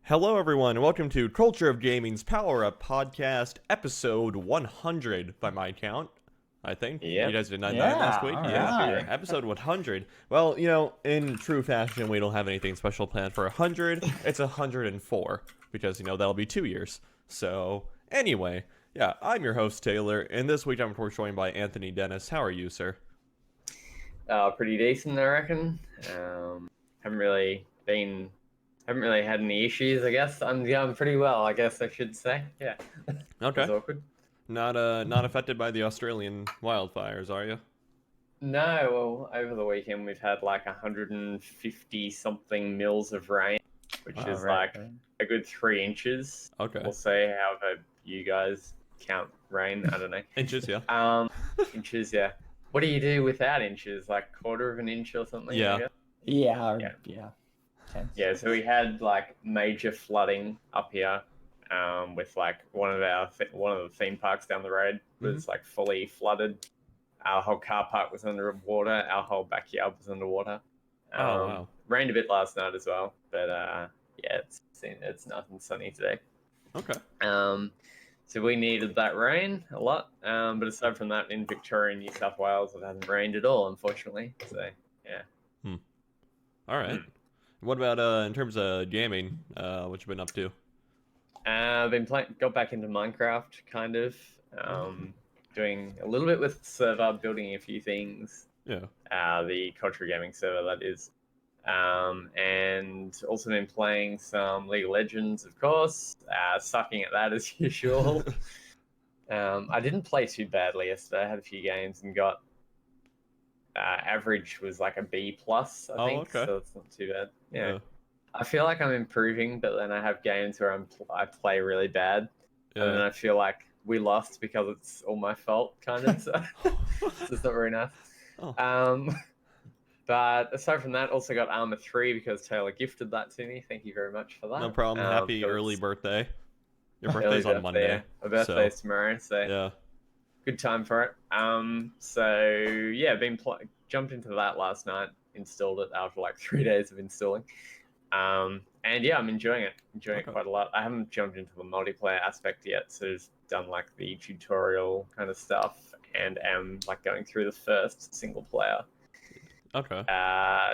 Hello, everyone, and welcome to Culture of Gaming's Power Up Podcast, episode 100 by my count. I think you Yep. guys did 99 last Yeah, week. all Yeah, right. episode 100. Well, in true fashion, we don't have anything special planned for 100. It's 104 because that'll be 2 years. So anyway, yeah, I'm your host Taylor, and this week I'm of course joined by Anthony Dennis. How are you, sir? Pretty decent, I reckon. Haven't really had any issues. I guess I'm pretty well. I guess I should say. Yeah. Okay. It's awkward. Not affected by the Australian wildfires, are you? No, well, over the weekend we've had like 150 something mils of rain, which is right. a good 3 inches. Okay. We'll say however you guys count rain. I don't know. Inches, yeah. Inches, yeah. What do you do without inches? Like quarter of an inch or something? Yeah. I guess? Yeah. Tense. Yeah, so we had like major flooding up here, with like one of the theme parks down the road was like fully flooded. Our whole car park was underwater. Our whole backyard was underwater. Wow. Rained a bit last night as well, but yeah, it's nice and sunny today. Okay. So we needed that rain a lot. But aside from that, in Victoria and New South Wales, it hasn't rained at all, unfortunately. So yeah. All right. What about in terms of gaming? What you been up to? I've been got back into Minecraft, kind of. Doing a little bit with the server, building a few things. Yeah. The Culture Gaming server, that is. And also been playing some League of Legends, of course. Sucking at that as usual. I didn't play too badly yesterday. I had a few games and got average was like a B plus, I think. Okay. So it's not too bad. Yeah. I feel like I'm improving, but then I have games where I play really bad, and then I feel like we lost because it's all my fault, kind of. So it's not very nice. But aside from that, also got Armor 3 because Taylor gifted that to me. Thank you very much for that. No problem. Happy early birthday. Your birthday's on Monday. Yeah. My birthday's tomorrow, so yeah, good time for it. So yeah, jumped into that last night. Installed it after like 3 days of installing. And yeah, I'm enjoying it. It quite a lot. I haven't jumped into the multiplayer aspect yet, so just done like the tutorial kind of stuff, and am like going through the first single player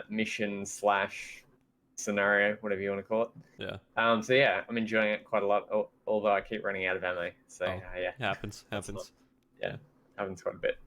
mission / scenario, whatever you want to call it. Yeah. So yeah, I'm enjoying it quite a lot. Although I keep running out of ammo. So yeah, happens. Yeah, happens quite a bit.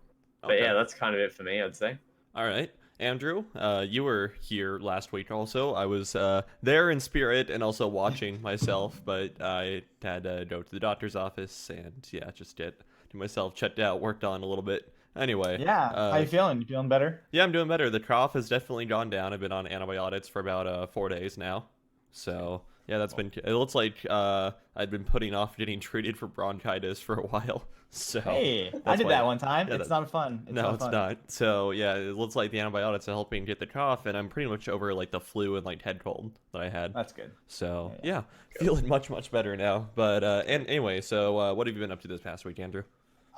But yeah, that's kind of it for me, I'd say. All right. Andrew, you were here last week also. I was there in spirit and also watching myself, but I had to go to the doctor's office and just get to myself checked out, worked on a little bit. Anyway. Yeah. How you feeling? You feeling better? Yeah, I'm doing better. The cough has definitely gone down. I've been on antibiotics for about 4 days now. So yeah, that's been. It looks like I'd been putting off getting treated for bronchitis for a while. So hey, I did that one time. Yeah, it's not fun. It's not. So yeah, it looks like the antibiotics are helping get the cough, and I'm pretty much over like the flu and like head cold that I had. That's good. So yeah, feeling much better now. But and anyway, so what have you been up to this past week, Andrew?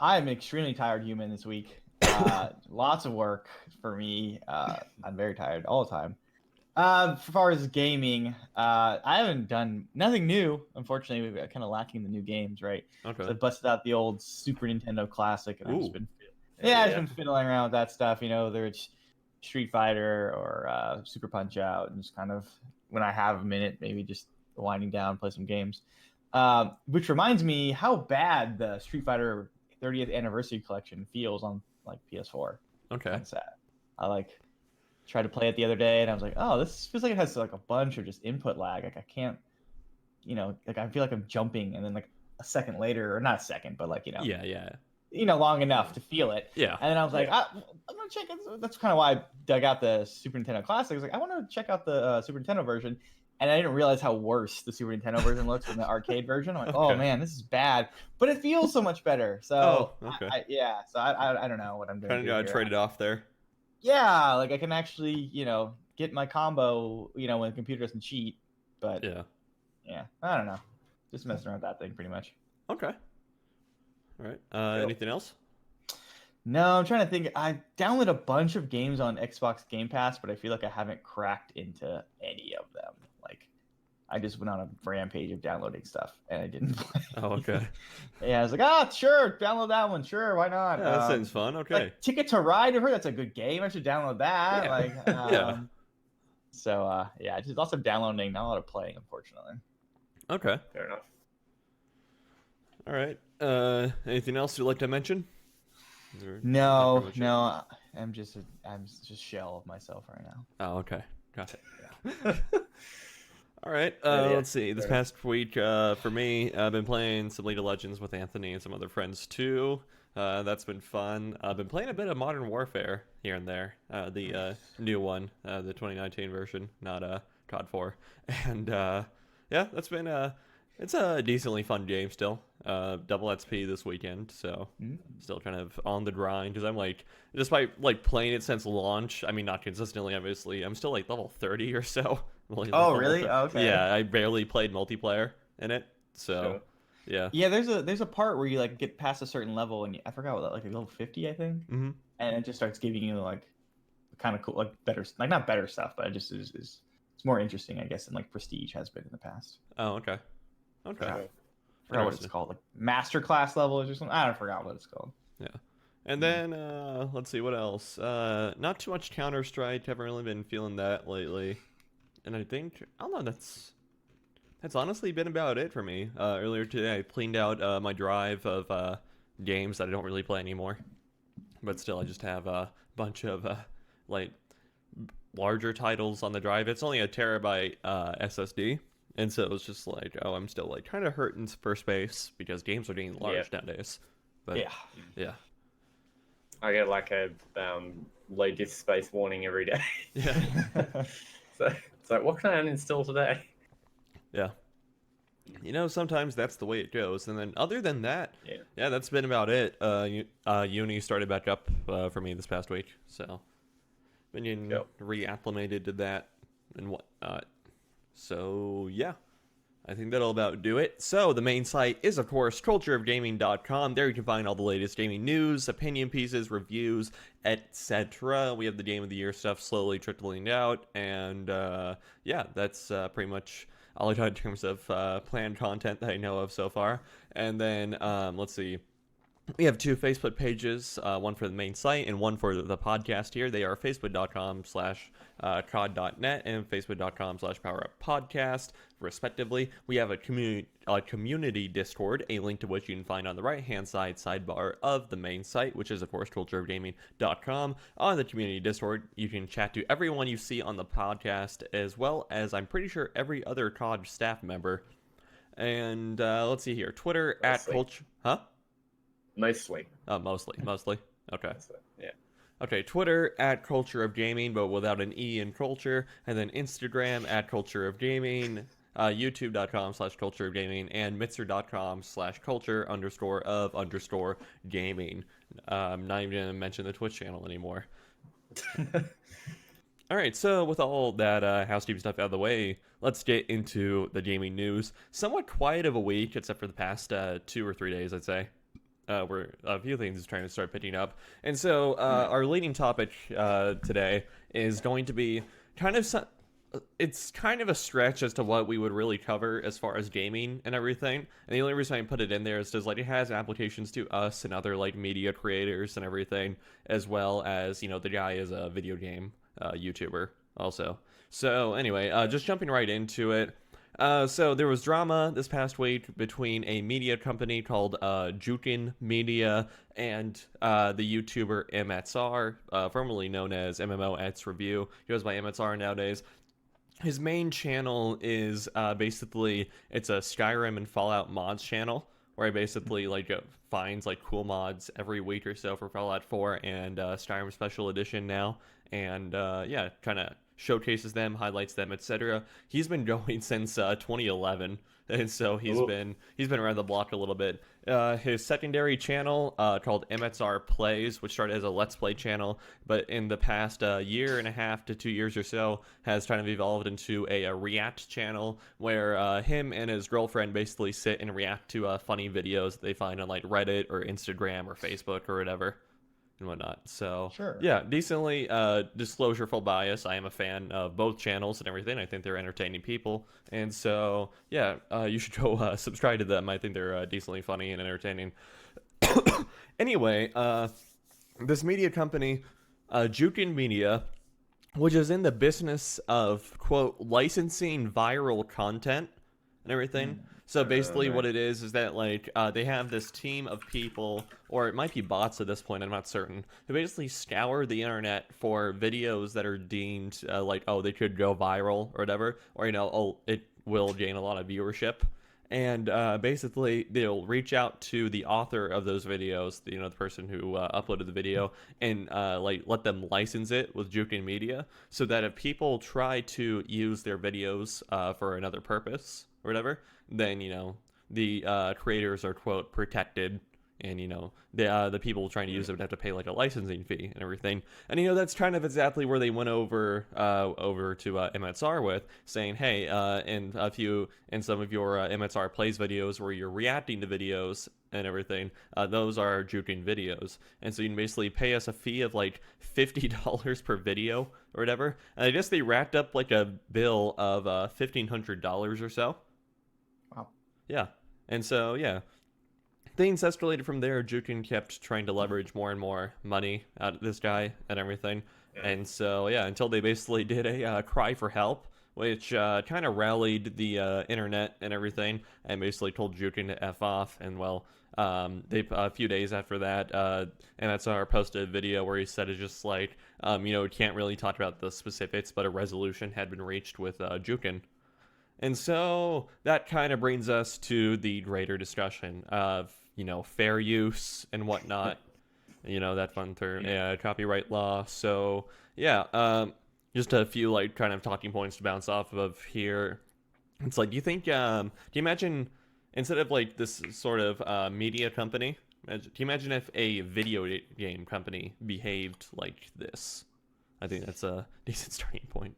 I'm an extremely tired human this week. Lots of work for me. I'm very tired all the time. As far as gaming, I haven't done nothing new. Unfortunately, we're kind of lacking the new games, right? Okay. So I busted out the old Super Nintendo Classic, and I've just been, I've been fiddling around with that stuff. Whether it's Street Fighter or Super Punch Out, and just kind of when I have a minute, maybe just winding down, play some games. Which reminds me how bad the Street Fighter 30th Anniversary Collection feels on like PS4. Okay. That's sad. I tried to play it the other day, and I was like, oh, this feels like it has like a bunch of just input lag. Like I can't, I feel like I'm jumping, and then like a second later, or not a second, but long enough to feel it. Yeah. And then I was like, I'm gonna check it. That's kind of why I dug out the Super Nintendo Classic. I was like, I want to check out the Super Nintendo version, and I didn't realize how worse the Super Nintendo version looks than the arcade version. I'm like, oh man, this is bad, but it feels so much better. So so I don't know what I'm doing. Kind of gotta trade it off there. Yeah, like I can actually, get my combo, when the computer doesn't cheat. But yeah, I don't know. Just messing around with that thing pretty much. Okay. All right. Anything else? No, I'm trying to think. I downloaded a bunch of games on Xbox Game Pass, but I feel like I haven't cracked into any of them. Like, I just went on a rampage of downloading stuff, and I didn't play. Oh, okay. Yeah, I was like, sure, download that one. Sure, why not? Yeah, that sounds fun. Okay. Like Ticket to Ride, I've heard that's a good game. I should download that. Yeah. Like, Yeah. So, yeah, just lots of downloading, not a lot of playing, unfortunately. Okay. Fair enough. All right. Anything else you'd like to mention? No, I'm just shell of myself right now. Oh, okay. Got it. All right. Yeah, Let's see. This past week, for me, I've been playing some League of Legends with Anthony and some other friends too. That's been fun. I've been playing a bit of Modern Warfare here and there. The new one, the 2019 version, not COD 4. And yeah, that's been it's a decently fun game still. Double XP this weekend, so still kind of on the grind because I'm like, despite like playing it since launch, I mean not consistently obviously, I'm still like level 30 or so. Oh really? Okay. Yeah, I barely played multiplayer in it, so Sure. yeah. Yeah, there's a part where you like get past a certain level and I forgot what, like level 50 I think, Mm-hmm. and it just starts giving you like kind of cool, like better, like not better stuff, but it just is it's more interesting I guess than like Prestige has been in the past. Oh, okay. Okay. Yeah. I forgot what it's called, like master class levels or something. I don't forgot what it's called. Yeah. And then let's see what else. Not too much Counter-Strike. Haven't really been feeling that lately. And I think I don't know. That's honestly been about it for me. Earlier today, I cleaned out my drive of games that I don't really play anymore. But still, I just have a bunch of like larger titles on the drive. It's only a terabyte SSD. And so it was just like, oh, I'm still like kind of hurting for space because games are getting large nowadays. But yeah. I get like a low disk space warning every day. Yeah. So it's like, what can I uninstall today? Yeah. You know, sometimes that's the way it goes. And then other than that, yeah, that's been about it. Uni started back up for me this past week. So been getting reacclimated to that and whatnot. So yeah, I think that'll about do it. So the main site is, of course, cultureofgaming.com. There you can find all the latest gaming news, opinion pieces, reviews, etc. We have the Game of the Year stuff slowly trickling out. And yeah, that's pretty much all I got in terms of planned content that I know of so far. And then let's see. We have two Facebook pages, one for the main site and one for the podcast here. They are facebook.com/cod.net and facebook.com/poweruppodcast, respectively. We have a community Discord, a link to which you can find on the right-hand side sidebar of the main site, which is, of course, cultureofgaming.com. On the community Discord, you can chat to everyone you see on the podcast, as well as, I'm pretty sure, every other COD staff member. And let's see here. Twitter @culture... Huh? Mostly. Mostly. Okay. Yeah. Okay, Twitter @cultureofgaming, but without an E in culture, and then Instagram @cultureofgaming, youtube.com/cultureofgaming, and mitzer.com/culture_of_gaming. I'm not even gonna mention the Twitch channel anymore. All right, so with all that housekeeping stuff out of the way, let's get into the gaming news. Somewhat quiet of a week, except for the past 2 or 3 days, I'd say. Where a few things is trying to start picking up. And so our leading topic today is going to be it's kind of a stretch as to what we would really cover as far as gaming and everything. And the only reason I put it in there is because like it has applications to us and other like media creators and everything, as well as, you know, the guy is a video game YouTuber also. So anyway, just jumping right into it. So there was drama this past week between a media company called Jukin Media and the YouTuber MXR, formerly known as MMOX Review. He goes by MXR nowadays. His main channel is basically, it's a Skyrim and Fallout mods channel, where he basically like finds like cool mods every week or so for Fallout 4 and Skyrim Special Edition now, and yeah, kind of showcases them, highlights them, etc. He's been going since 2011, and so he's been around the block a little bit. His secondary channel called MXR Plays, which started as a Let's Play channel, but in the past year and a half to 2 years or so has kind of evolved into a React channel where him and his girlfriend basically sit and react to funny videos that they find on like Reddit or Instagram or Facebook or whatever. and whatnot. So Sure. yeah, decently disclosureful bias. I am a fan of both channels and everything. I think they're entertaining people, and so yeah, you should go subscribe to them. I think they're decently funny and entertaining. Anyway, this media company, Jukin Media, which is in the business of, quote, licensing viral content and everything. So basically what it is that, like, they have this team of people, or it might be bots at this point, I'm not certain, who basically scour the internet for videos that are deemed, like, oh, they could go viral or whatever, or, you know, oh, it will gain a lot of viewership. And basically, they'll reach out to the author of those videos, you know, the person who uploaded the video, and like let them license it with Jukin Media, so that if people try to use their videos for another purpose or whatever, then you know the creators are, quote, protected, and you know the people trying to use it would have to pay like a licensing fee and everything. And you know that's kind of exactly where they went over to MXR with, saying, hey, in some of your MXR plays videos where you're reacting to videos and everything, those are juking videos, and so you can basically pay us a fee of like $50 per video or whatever. And I guess they racked up like a bill of $1,500 or so. Wow. Yeah, and so yeah. Things escalated from there. Jukin kept trying to leverage more and more money out of this guy and everything. And so, yeah, until they basically did a cry for help, which kind of rallied the internet and everything, and basically told Jukin to F off. And, well, a few days after that, MXR posted a video where he said it's just like, you know, can't really talk about the specifics, but a resolution had been reached with Jukin. And so that kind of brings us to the greater discussion of, you know, fair use and whatnot. You know, that fun term, yeah, copyright law. So, yeah, just a few, like, kind of talking points to bounce off of here. It's like, do you think, do you imagine, instead of, like, this sort of media company, do you imagine if a video game company behaved like this? I think that's a decent starting point.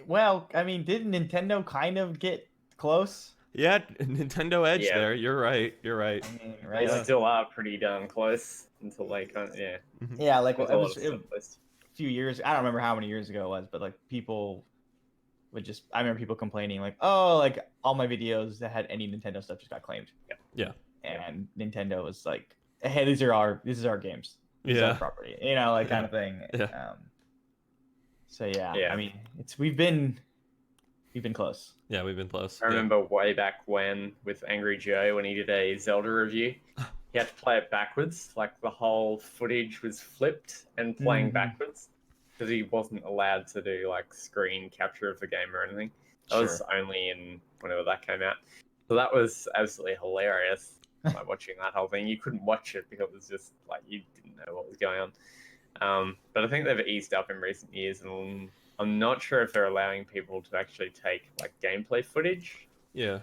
Well, I mean, didn't Nintendo kind of get close? Yeah, Nintendo Edge Yeah. there. You're right. You're right. I mean, They right? Yeah. still are pretty darn close until they kind of, yeah. Yeah, like There's it a lot was of a stuff listed. few years. I don't remember how many years ago it was, but like people would just. I remember people complaining like, "Oh, like all my videos that had any Nintendo stuff just got claimed." Yeah. And Nintendo was like, "Hey, this is our games. This is our Yeah. property." You know, like kind Yeah. of thing. Yeah. So yeah, Yeah. I mean, we've been close. Yeah, we've been close. I remember way back when with Angry Joe when he did a Zelda review, he had to play it backwards. Like the whole footage was flipped and playing Mhm. backwards because he wasn't allowed to do like screen capture of the game or anything. That was only in whenever that came out. So that was absolutely hilarious. Like watching that whole thing, you couldn't watch it because it was just like you didn't know what was going on. But I think they've eased up in recent years, and I'm not sure if they're allowing people to actually take like gameplay footage. Yeah.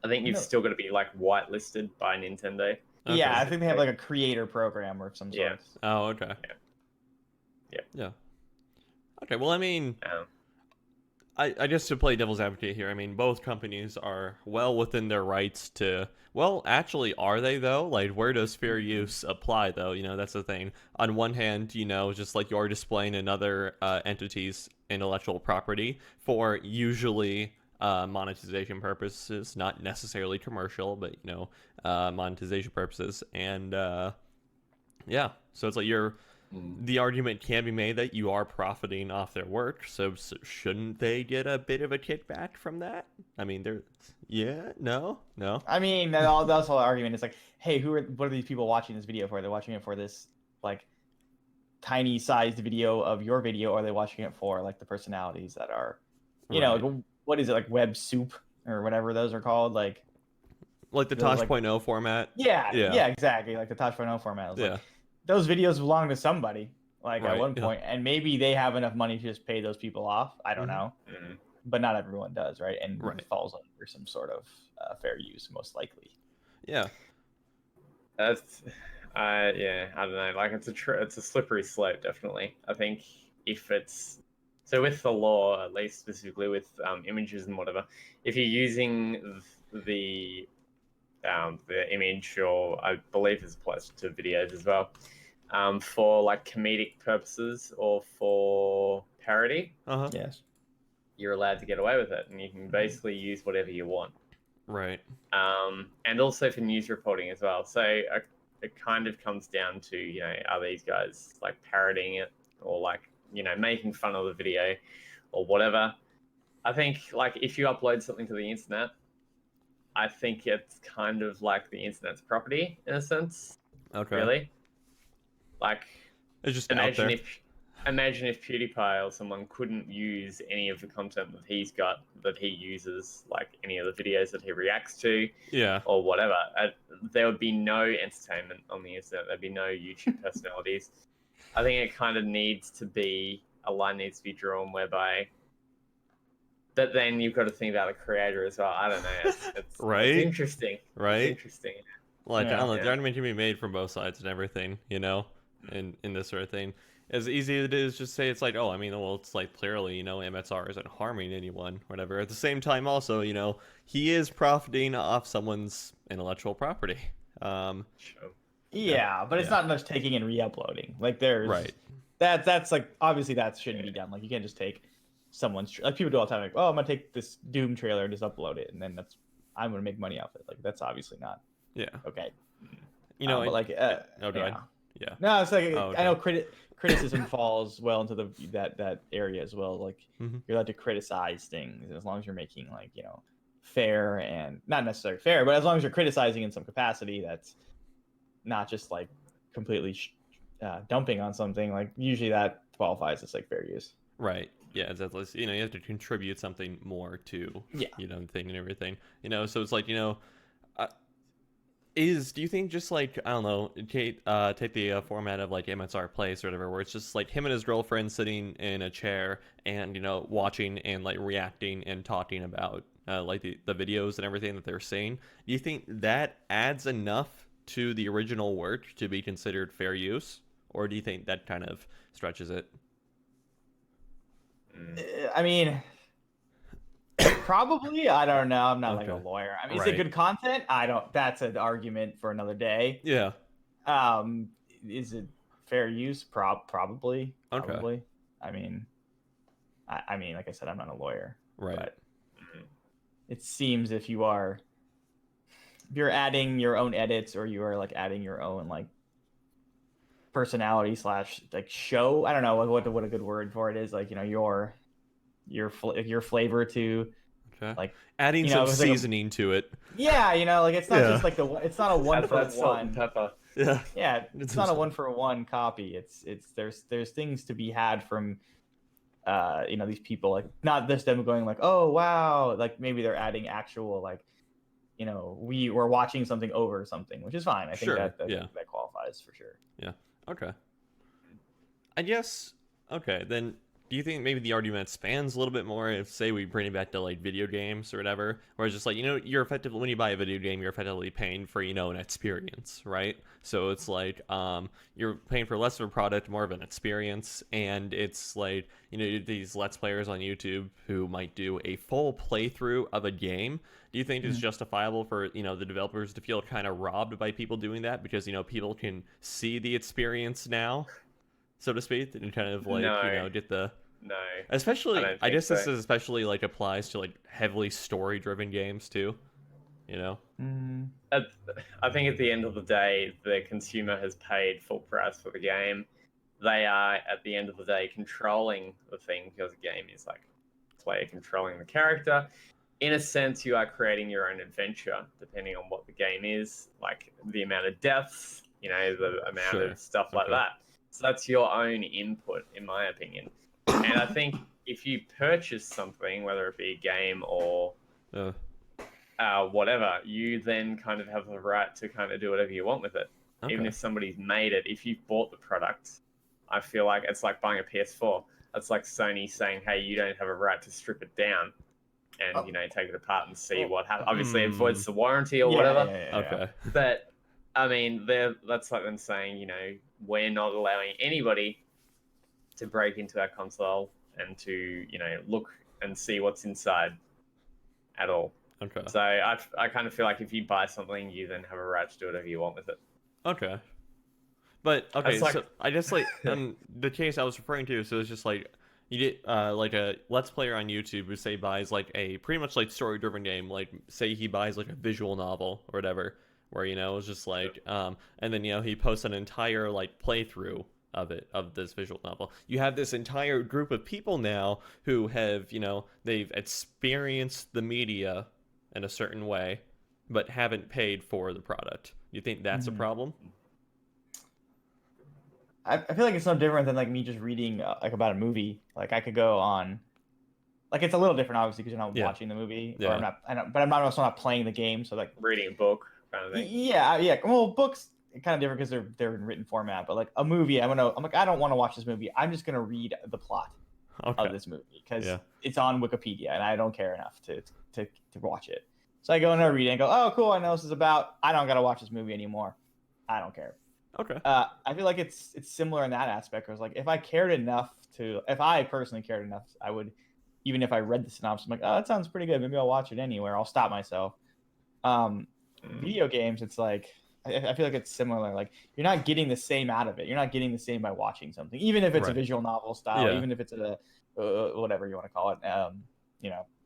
I think you've No. still got to be like whitelisted by Nintendo. Okay. Yeah, I think they have like a creator program or some sort. Yeah. Oh, okay. Yeah. Okay. Well, I mean, I guess to play devil's advocate here, I mean, both companies are well within their rights to. Well, actually, are they though? Like, where does fair use apply though? You know, that's the thing. On one hand, you know, just like you're displaying another entity's intellectual property for usually monetization purposes, not necessarily commercial, but you know, monetization purposes, and yeah. So it's like the argument can be made that you are profiting off their work, so shouldn't they get a bit of a kickback from that? I mean, no. I mean, that's the whole argument. It's like, hey, what are these people watching this video for? They're watching it for this like tiny sized video of your video, or are they watching it for like the personalities that are, you know, like, what is it, like web soup or whatever those are called, like the Tosh.0 format. Yeah, exactly, like the Tosh.0 format. Like, those videos belong to somebody, like at one point, and maybe they have enough money to just pay those people off. I don't know, but not everyone does, right? And it falls under some sort of fair use, most likely. Yeah. That's, I don't know. Like it's a slippery slope, definitely. I think if it's so with the law, at least specifically with images and whatever, if you're using the the image, or I believe it's applies to videos as well, for like comedic purposes or for parody, Uh-huh. Yes. you're allowed to get away with it, and you can basically use whatever you want. Right. And also for news reporting as well. So it kind of comes down to, you know, are these guys like parodying it, or like, you know, making fun of the video or whatever. I think like if you upload something to the internet, I think it's kind of like the internet's property in a sense. Okay. Really, like It's just out there. imagine if PewDiePie or someone couldn't use any of the content that he's got, that he uses, like any of the videos that he reacts to, Yeah. or whatever. There would be no entertainment on the internet. There'd be no YouTube personalities. I think it kind of needs to be, a line needs to be drawn whereby, but then you've got to think about the creator as well. I don't know. It's Right? It's interesting. Right? It's interesting. Like, I Yeah. don't know, Yeah. the argument can be made from both sides and everything, you know, in this sort of thing. As easy as it is, just say it's like, oh, I mean, well, it's like clearly, you know, MSR isn't harming anyone, whatever. At the same time, also, you know, he is profiting off someone's intellectual property. Sure. Yeah, but it's Yeah. not much taking and re-uploading. Like there's Right. that's like obviously that shouldn't be done. Like you can't just take someone's like people do all the time. Like, oh, I'm gonna take this Doom trailer and just upload it, and then I'm gonna make money off it. Like that's obviously not Yeah. okay. You know, but like oh, go ahead. Yeah. No, it's like Oh, I know okay. criticism falls well into that area as well. Like Mhm. you're allowed to criticize things as long as you're making like, you know, fair and not necessarily fair, but as long as you're criticizing in some capacity, that's not just like completely dumping on something. Like usually that qualifies as like fair use. Right. Yeah, exactly. You know, you have to contribute something more to, Yeah. you know, the thing and everything. You know, so it's like, you know, do you think just like, I don't know, take the format of like MSR Place or whatever, where it's just like him and his girlfriend sitting in a chair and, you know, watching and like reacting and talking about like the videos and everything that they're seeing? Do you think that adds enough to the original work to be considered fair use? Or do you think that kind of stretches it? I mean, probably. I don't know. I'm not like a Okay. lawyer. I mean, is Right. it good content? I don't. That's an argument for another day. Yeah. Is it fair use? Probably. Okay. Probably. I mean, I mean, like I said, I'm not a lawyer. Right. But it seems if you're adding your own edits or you are like adding your own like personality / like show. I don't know what a good word for it is. Like, you know, your flavor to Okay. like Adding you know, some it's like a- seasoning to it. yeah, you know, like it's not Yeah. just like it's not a one for That's salt and one. pepper. Yeah. Yeah, It's it's not a some- 1-for-1 copy. It's there's things to be had from you know, these people, like not just them going like, oh wow, like maybe they're adding actual like, you know, we were watching something over something, which is fine. I think Sure, that yeah. that qualifies for sure. Okay. I guess. Okay, then. Do you think maybe the argument spans a little bit more if, say, we bring it back to like video games or whatever, where it's just like, you know, you're effectively, when you buy a video game, you're effectively paying for, you know, an experience, right? So it's like you're paying for less of a product, more of an experience, and it's like, you know, these Let's Players on YouTube who might do a full playthrough of a game. Do you think it's justifiable for, you know, the developers to feel kind of robbed by people doing that because, you know, people can see the experience now, so to speak, and kind of like, No. you know, get the... No. Especially, I don't I think guess this so. is especially like applies to like heavily story-driven games too. You know? I think at the end of the day, the consumer has paid full price for the game. They are, at the end of the day, controlling the thing, because the game is like player controlling the character. In a sense, you are creating your own adventure, depending on what the game is, like the amount of deaths, you know, the amount Sure. of stuff like Okay. that. So that's your own input, in my opinion. And I think if you purchase something, whether it be a game or Uh, whatever, you then kind of have the right to kind of do whatever you want with it. okay. Even if somebody's made it, if you've bought the product, I feel like it's like buying a PS4. It's like Sony saying, hey, you don't have a right to strip it down and, you know, take it apart and see what happens. Obviously, it voids the warranty or whatever. Okay. But, I mean, that's like them saying, you know, we're not allowing anybody to break into our console and to, you know, look and see what's inside at all. Okay. So I kind of feel like if you buy something, you then have a right to do whatever you want with it. Okay. But okay, It's like- so I just like the case I was referring to. So it's just like you get like a Let's Player on YouTube who say buys like a pretty much like story-driven game. Like say he buys like a visual novel or whatever, where it's just like and then he posts an entire like playthrough of this visual novel. You have this entire group of people now who have they've experienced the media in a certain way, but haven't paid for the product. You think that's a problem? I feel like it's no different than like me just reading like about a movie. Like I could go on, like it's a little different obviously because you're not watching the movie, or but I'm also not playing the game. So like reading a book kind of thing. Yeah. Well, books kind of different because they're in written format. But like a movie, I'm like I don't want to watch this movie. I'm just gonna read the plot of this movie because it's on Wikipedia and I don't care enough to watch it. So I go and I read it and go, oh cool, I know this is about. I don't gotta watch this movie anymore. I don't care. Okay. I feel like it's similar in that aspect. Where it's like if I personally cared enough, I would, even if I read the synopsis, I'm like, oh, that sounds pretty good. Maybe I'll watch it anywhere. I'll stop myself. Video games, it's like I feel like it's similar. Like you're not getting the same out of it. You're not getting the same by watching something, even if it's a visual novel style, even if it's a whatever you want to call it.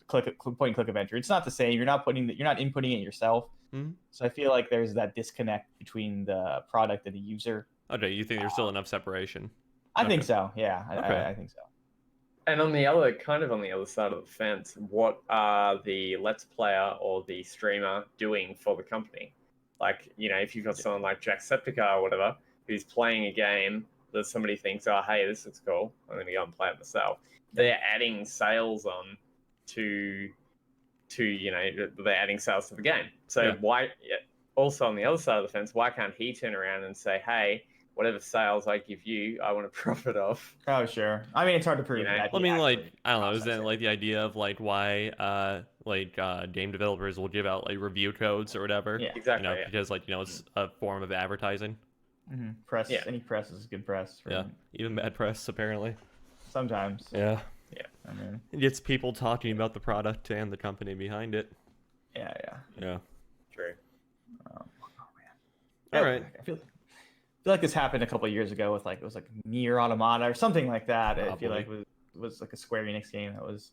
Point and click adventure. It's not the same. You're not inputting it yourself. Mm-hmm. So I feel like there's that disconnect between the product and the user. Okay, you think there's still enough separation? I think so. Yeah, I think so. And on the other side of the fence, what are the Let's Player or the streamer doing for the company? Like, if you've got someone like Jacksepticeye or whatever, who's playing a game that somebody thinks, oh, hey, this looks cool, I'm going to go and play it myself. They're adding sales on to they're adding sales to the game. So why, also on the other side of the fence, why can't he turn around and say, hey, whatever sales I give you, I want to profit off? Oh, sure. I mean, it's hard to prove. I mean, like, I don't know. Is that like the idea of like why game developers will give out like review codes or whatever? Yeah, exactly. Because it's a form of advertising. Mm-hmm. Press. Yeah. Any press is good press. Yeah. Even bad press, apparently. Sometimes. Yeah. Yeah. I mean, it gets people talking about the product and the company behind it. Yeah. True. Oh man. All right. I feel like this happened a couple of years ago with it was like Nier Automata or something like that. Probably. I feel like it was like a Square Enix game that was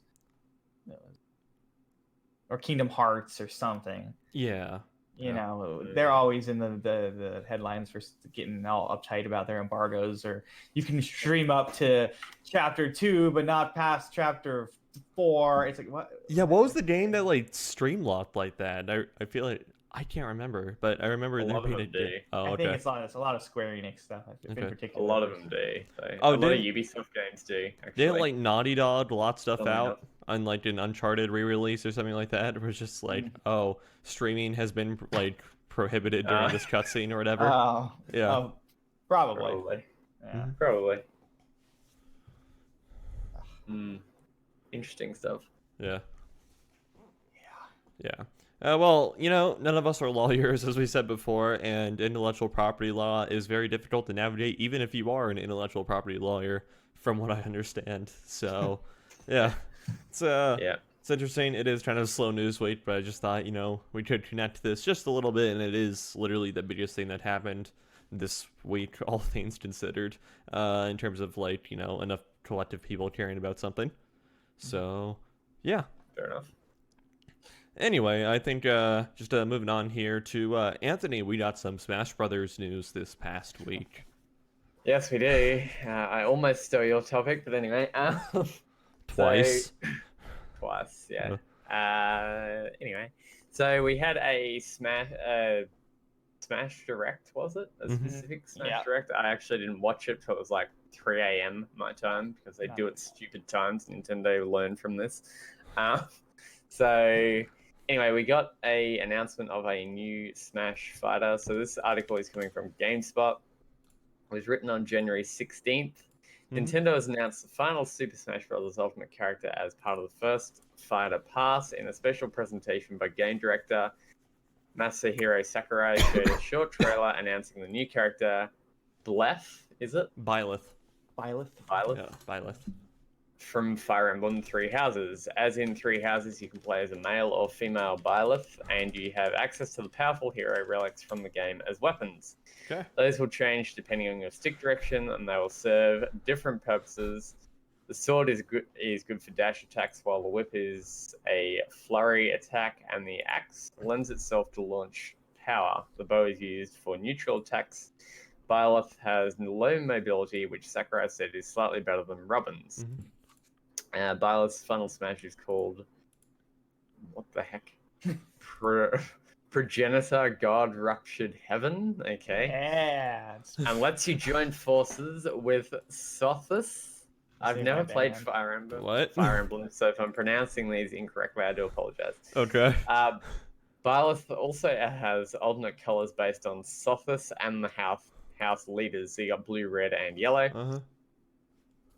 or Kingdom Hearts or something. Yeah. They're always in the headlines for getting all uptight about their embargoes, or you can stream up to chapter 2 but not past chapter 4. It's like what? Yeah, what was the game that like stream locked like that? I feel like I can't remember, but I remember there being a game. Oh, okay. I think it's a lot of Square Enix stuff. In particular, a lot of them do. A lot of Ubisoft games do. Actually, didn't like Naughty Dog lock stuff out on like an Uncharted re-release or something like that? It was just like, streaming has been like prohibited during this cutscene or whatever. Oh, yeah, probably. Yeah. Probably. Interesting stuff. Yeah. Well, none of us are lawyers, as we said before, and intellectual property law is very difficult to navigate, even if you are an intellectual property lawyer, from what I understand. So, yeah, it's interesting. It is kind of a slow news week, but I just thought, we could connect this just a little bit, and it is literally the biggest thing that happened this week, all things considered, in terms of like, enough collective people caring about something. So, yeah. Fair enough. Anyway, I think just moving on here to Anthony, we got some Smash Brothers news this past week. Yes, we do. I almost stole your topic, but anyway. Twice. Twice, yeah. Anyway, so we had a Smash Direct, was it? A specific Smash Direct? I actually didn't watch it till it was like 3 a.m. my time, because they do it stupid times. Nintendo learned from this. So anyway, we got a announcement of a new Smash fighter. So this article is coming from GameSpot. It was written on January 16th. Nintendo has announced the final Super Smash Bros. Ultimate character as part of the first fighter pass. In a special presentation by game director Masahiro Sakurai, showed a short trailer announcing the new character, Blyeth, is it? Blyeth. Blyeth? Yeah, Blyeth. from Fire Emblem Three Houses. As in Three Houses, you can play as a male or female Byleth, and you have access to the powerful hero relics from the game as weapons. Okay. Those will change depending on your stick direction, and they will serve different purposes. The sword is good for dash attacks, while the whip is a flurry attack, and the axe lends itself to launch power. The bow is used for neutral attacks. Byleth has low mobility, which Sakurai said is slightly better than Robin's. Byleth's final smash is called... what the heck? Progenitor God Ruptured Heaven? Okay. Yeah. And lets you join forces with Sothis. I've Saved never by played Dan. Fire Emblem. What? Fire Emblem, so if I'm pronouncing these incorrectly, I do apologize. Okay. Byleth also has alternate colors based on Sothis and the house leaders. So you got blue, red, and yellow.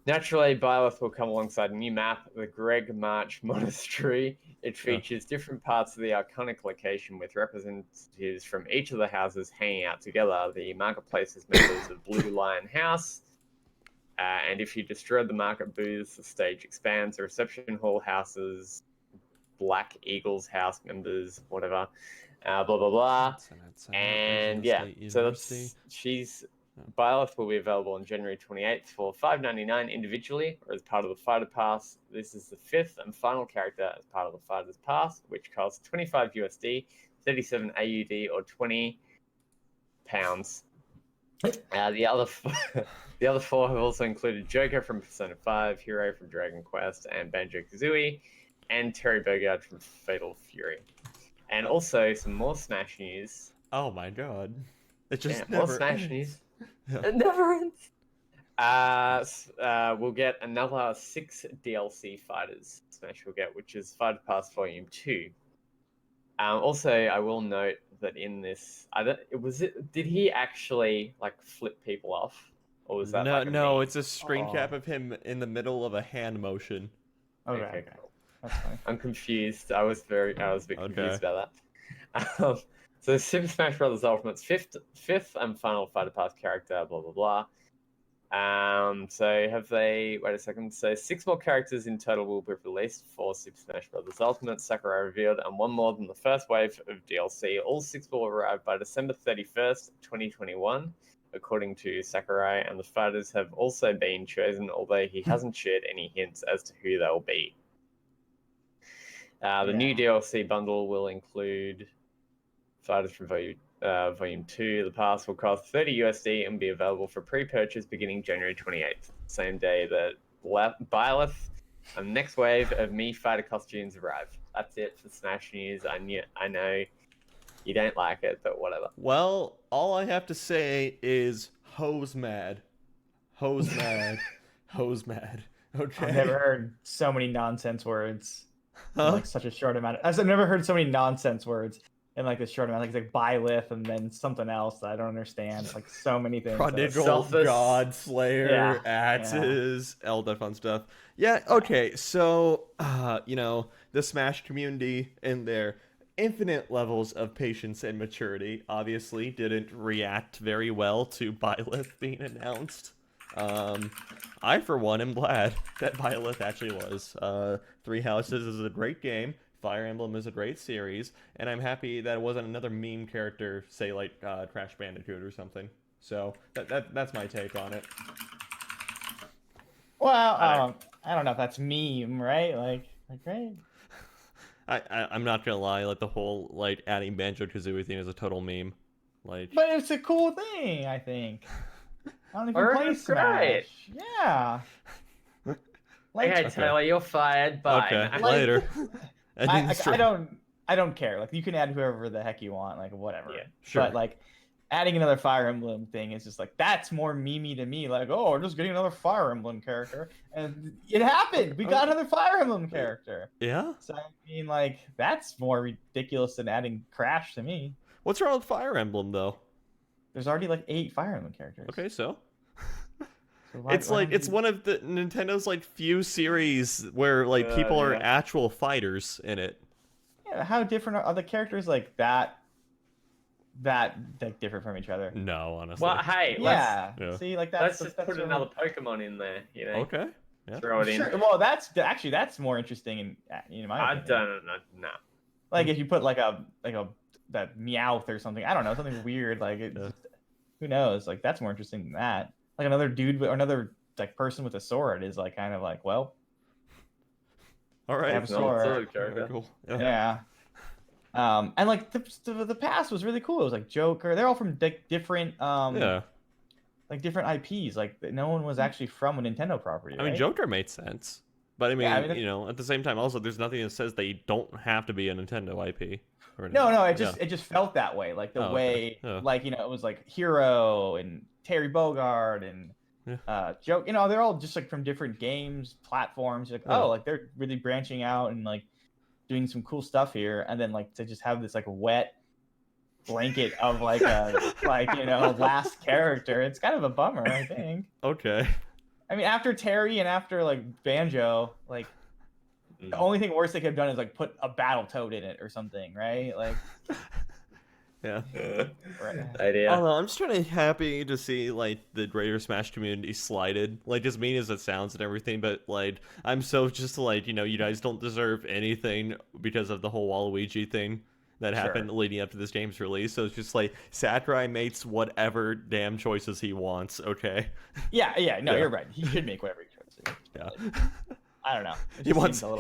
Naturally, Byleth will come alongside a new map, the Greg March Monastery. It features different parts of the iconic location with representatives from each of the houses hanging out together. The marketplace is members of Blue Lion House. And if you destroy the market booths, the stage expands. The reception hall houses Black Eagles house members, whatever. Blah, blah, blah. And yeah, so that's... Byleth will be available on January 28th for $5.99 individually or as part of the Fighter Pass. This is the 5th and final character as part of the Fighter's Pass, which costs 25 USD, 37 AUD, or 20 pounds. The other four have also included Joker from Persona 5, Hero from Dragon Quest, and Banjo-Kazooie, and Terry Bogard from Fatal Fury. And also some more Smash news. Oh my god. It just more never Smash ends. news. Yeah. It never ends. We'll get another 6 DLC fighters Smash will get, which is Fighter Pass Volume 2. Also, I will note that in this, did he actually like flip people off, or was that like a no? meme? It's a screen cap of him in the middle of a hand motion. Okay. Cool. That's fine. I'm confused. I was a bit confused about that. So Super Smash Bros. Ultimate's fifth and final Fighter Pass character, blah blah blah. So have they? Wait a second. So 6 more characters in total will be released for Super Smash Bros. Ultimate. Sakurai revealed, and one more than the first wave of DLC. All 6 will arrive by December 31st, 2021, according to Sakurai. And the fighters have also been chosen, although he hasn't shared any hints as to who they'll be. The new DLC bundle will include fighters from Volume 2. The pass will cost 30 USD and be available for pre-purchase beginning January 28th, same day that Byleth and the next wave of Mii Fighter costumes arrive. That's it for Smash News. I know you don't like it, but whatever. Well, all I have to say is hose mad. Hose mad. Hose mad. Okay. I've never heard so many nonsense words in like such a short amount. I've never heard so many nonsense words in like this short amount. Like it's like Byleth and then something else that I don't understand. Like so many things. Prodigal God Slayer, axes, all that fun stuff. Yeah, okay, so the Smash community and their infinite levels of patience and maturity obviously didn't react very well to Byleth being announced. I for one am glad that Byleth actually was. Three Houses is a great game. Fire Emblem is a great series, and I'm happy that it wasn't another meme character, say like Crash Bandicoot or something. So that's my take on it. Well, I don't know if that's meme, right? Like right? I'm not gonna lie, like the whole like adding Banjo-Kazooie thing is a total meme. Like, but it's a cool thing, I think. I don't even play Smash. Yeah. Like, okay, Taylor, you're fired. Bye. Okay, later. I don't care. Like you can add whoever the heck you want, like whatever. Yeah, sure. But like adding another Fire Emblem thing is just like that's more memey to me. Like, oh, we're just getting another Fire Emblem character, and it happened. We got another Fire Emblem character. Yeah. So I mean, like that's more ridiculous than adding Crash to me. What's wrong with Fire Emblem though? There's already like 8 Fire Emblem characters. Okay, so. It's one of the Nintendo's like few series where like people are actual fighters in it. Yeah, how different are the characters like that different from each other? No, honestly. Well, hey, yeah. See, like let's just put another Pokemon in there, you know. Okay. Yeah. throw it in. Sure. Well, that's more interesting in my I opinion. don't know. No. Like if you put like a that Meowth or something, I don't know, something weird. Like who knows? Like that's more interesting than that. Like another dude or another like person with a sword is like kind of like, well, All I right. have a Not a sword. sword character. Cool. Yeah. And like the past was really cool. It was like Joker. They're all from different Yeah. like different IPs. Like no one was actually from a Nintendo property. I mean, right? Joker made sense, but I mean, Yeah, I mean, you know, at the same time, also, there's nothing that says they don't have to be a Nintendo IP. No, it just felt that way. Like the Oh, okay. way, Yeah. like it was like Hero and Terry Bogard and Joke. They're all just like from different games, platforms. You're like, like they're really branching out and like doing some cool stuff here. And then like to just have this like wet blanket of like a last character. It's kind of a bummer, I think. Okay. I mean, after Terry and after like Banjo, like. The only thing worse they could have done is like put a Battletoad in it or something, right? Like, yeah. Idea. I don't know. I'm just kind of happy to see like the greater Smash community slighted. Like as mean as it sounds and everything, but like I'm so just like you guys don't deserve anything because of the whole Waluigi thing that happened leading up to this game's release. So it's just like Sakurai makes whatever damn choices he wants. Okay. Yeah. You're right. He should make whatever he chooses. Yeah. I don't know. He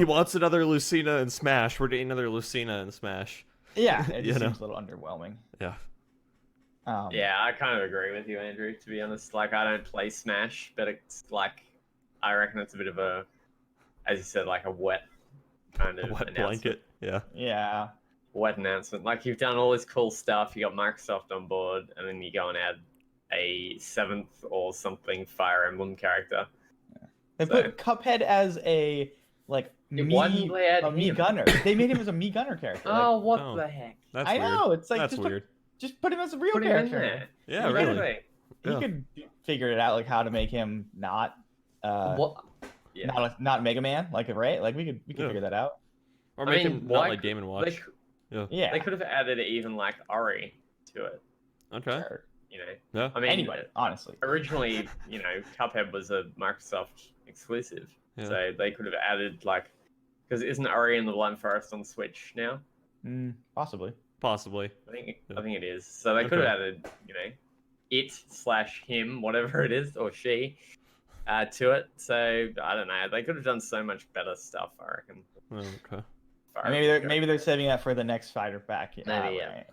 wants another Lucina in Smash. We're getting another Lucina in Smash. Yeah, it just seems a little underwhelming. Yeah. Yeah, I kind of agree with you, Andrew. To be honest, like I don't play Smash, but it's like I reckon it's a bit of a, as you said, like a wet kind of blanket. Yeah. Yeah. Wet announcement. Like you've done all this cool stuff. You got Microsoft on board, and then you go and add a 7th or something Fire Emblem character. They put Cuphead as a like Mii Gunner. They made him as a Mii Gunner character. Oh, what the heck? That's I weird. know. It's like that's weird. Just put him as a real Put him character. in there. Yeah, really. He could figure it out, like how to make him not what? Yeah. not Mega Man, like right? Like we could figure that out. Or make him not like Game & Watch. Yeah. They could have added even like Ori to it. Okay. Sure. Yeah. I mean, anybody, honestly. Originally, Cuphead was a Microsoft exclusive, so they could have added like, because isn't Ori in the Blind Forest on Switch now? Possibly. I think it is. So they could have added, it/him, whatever it is, or she, to it. So I don't know. They could have done so much better stuff, I reckon. Okay. Maybe they're saving that for the next fighter pack. Maybe, right?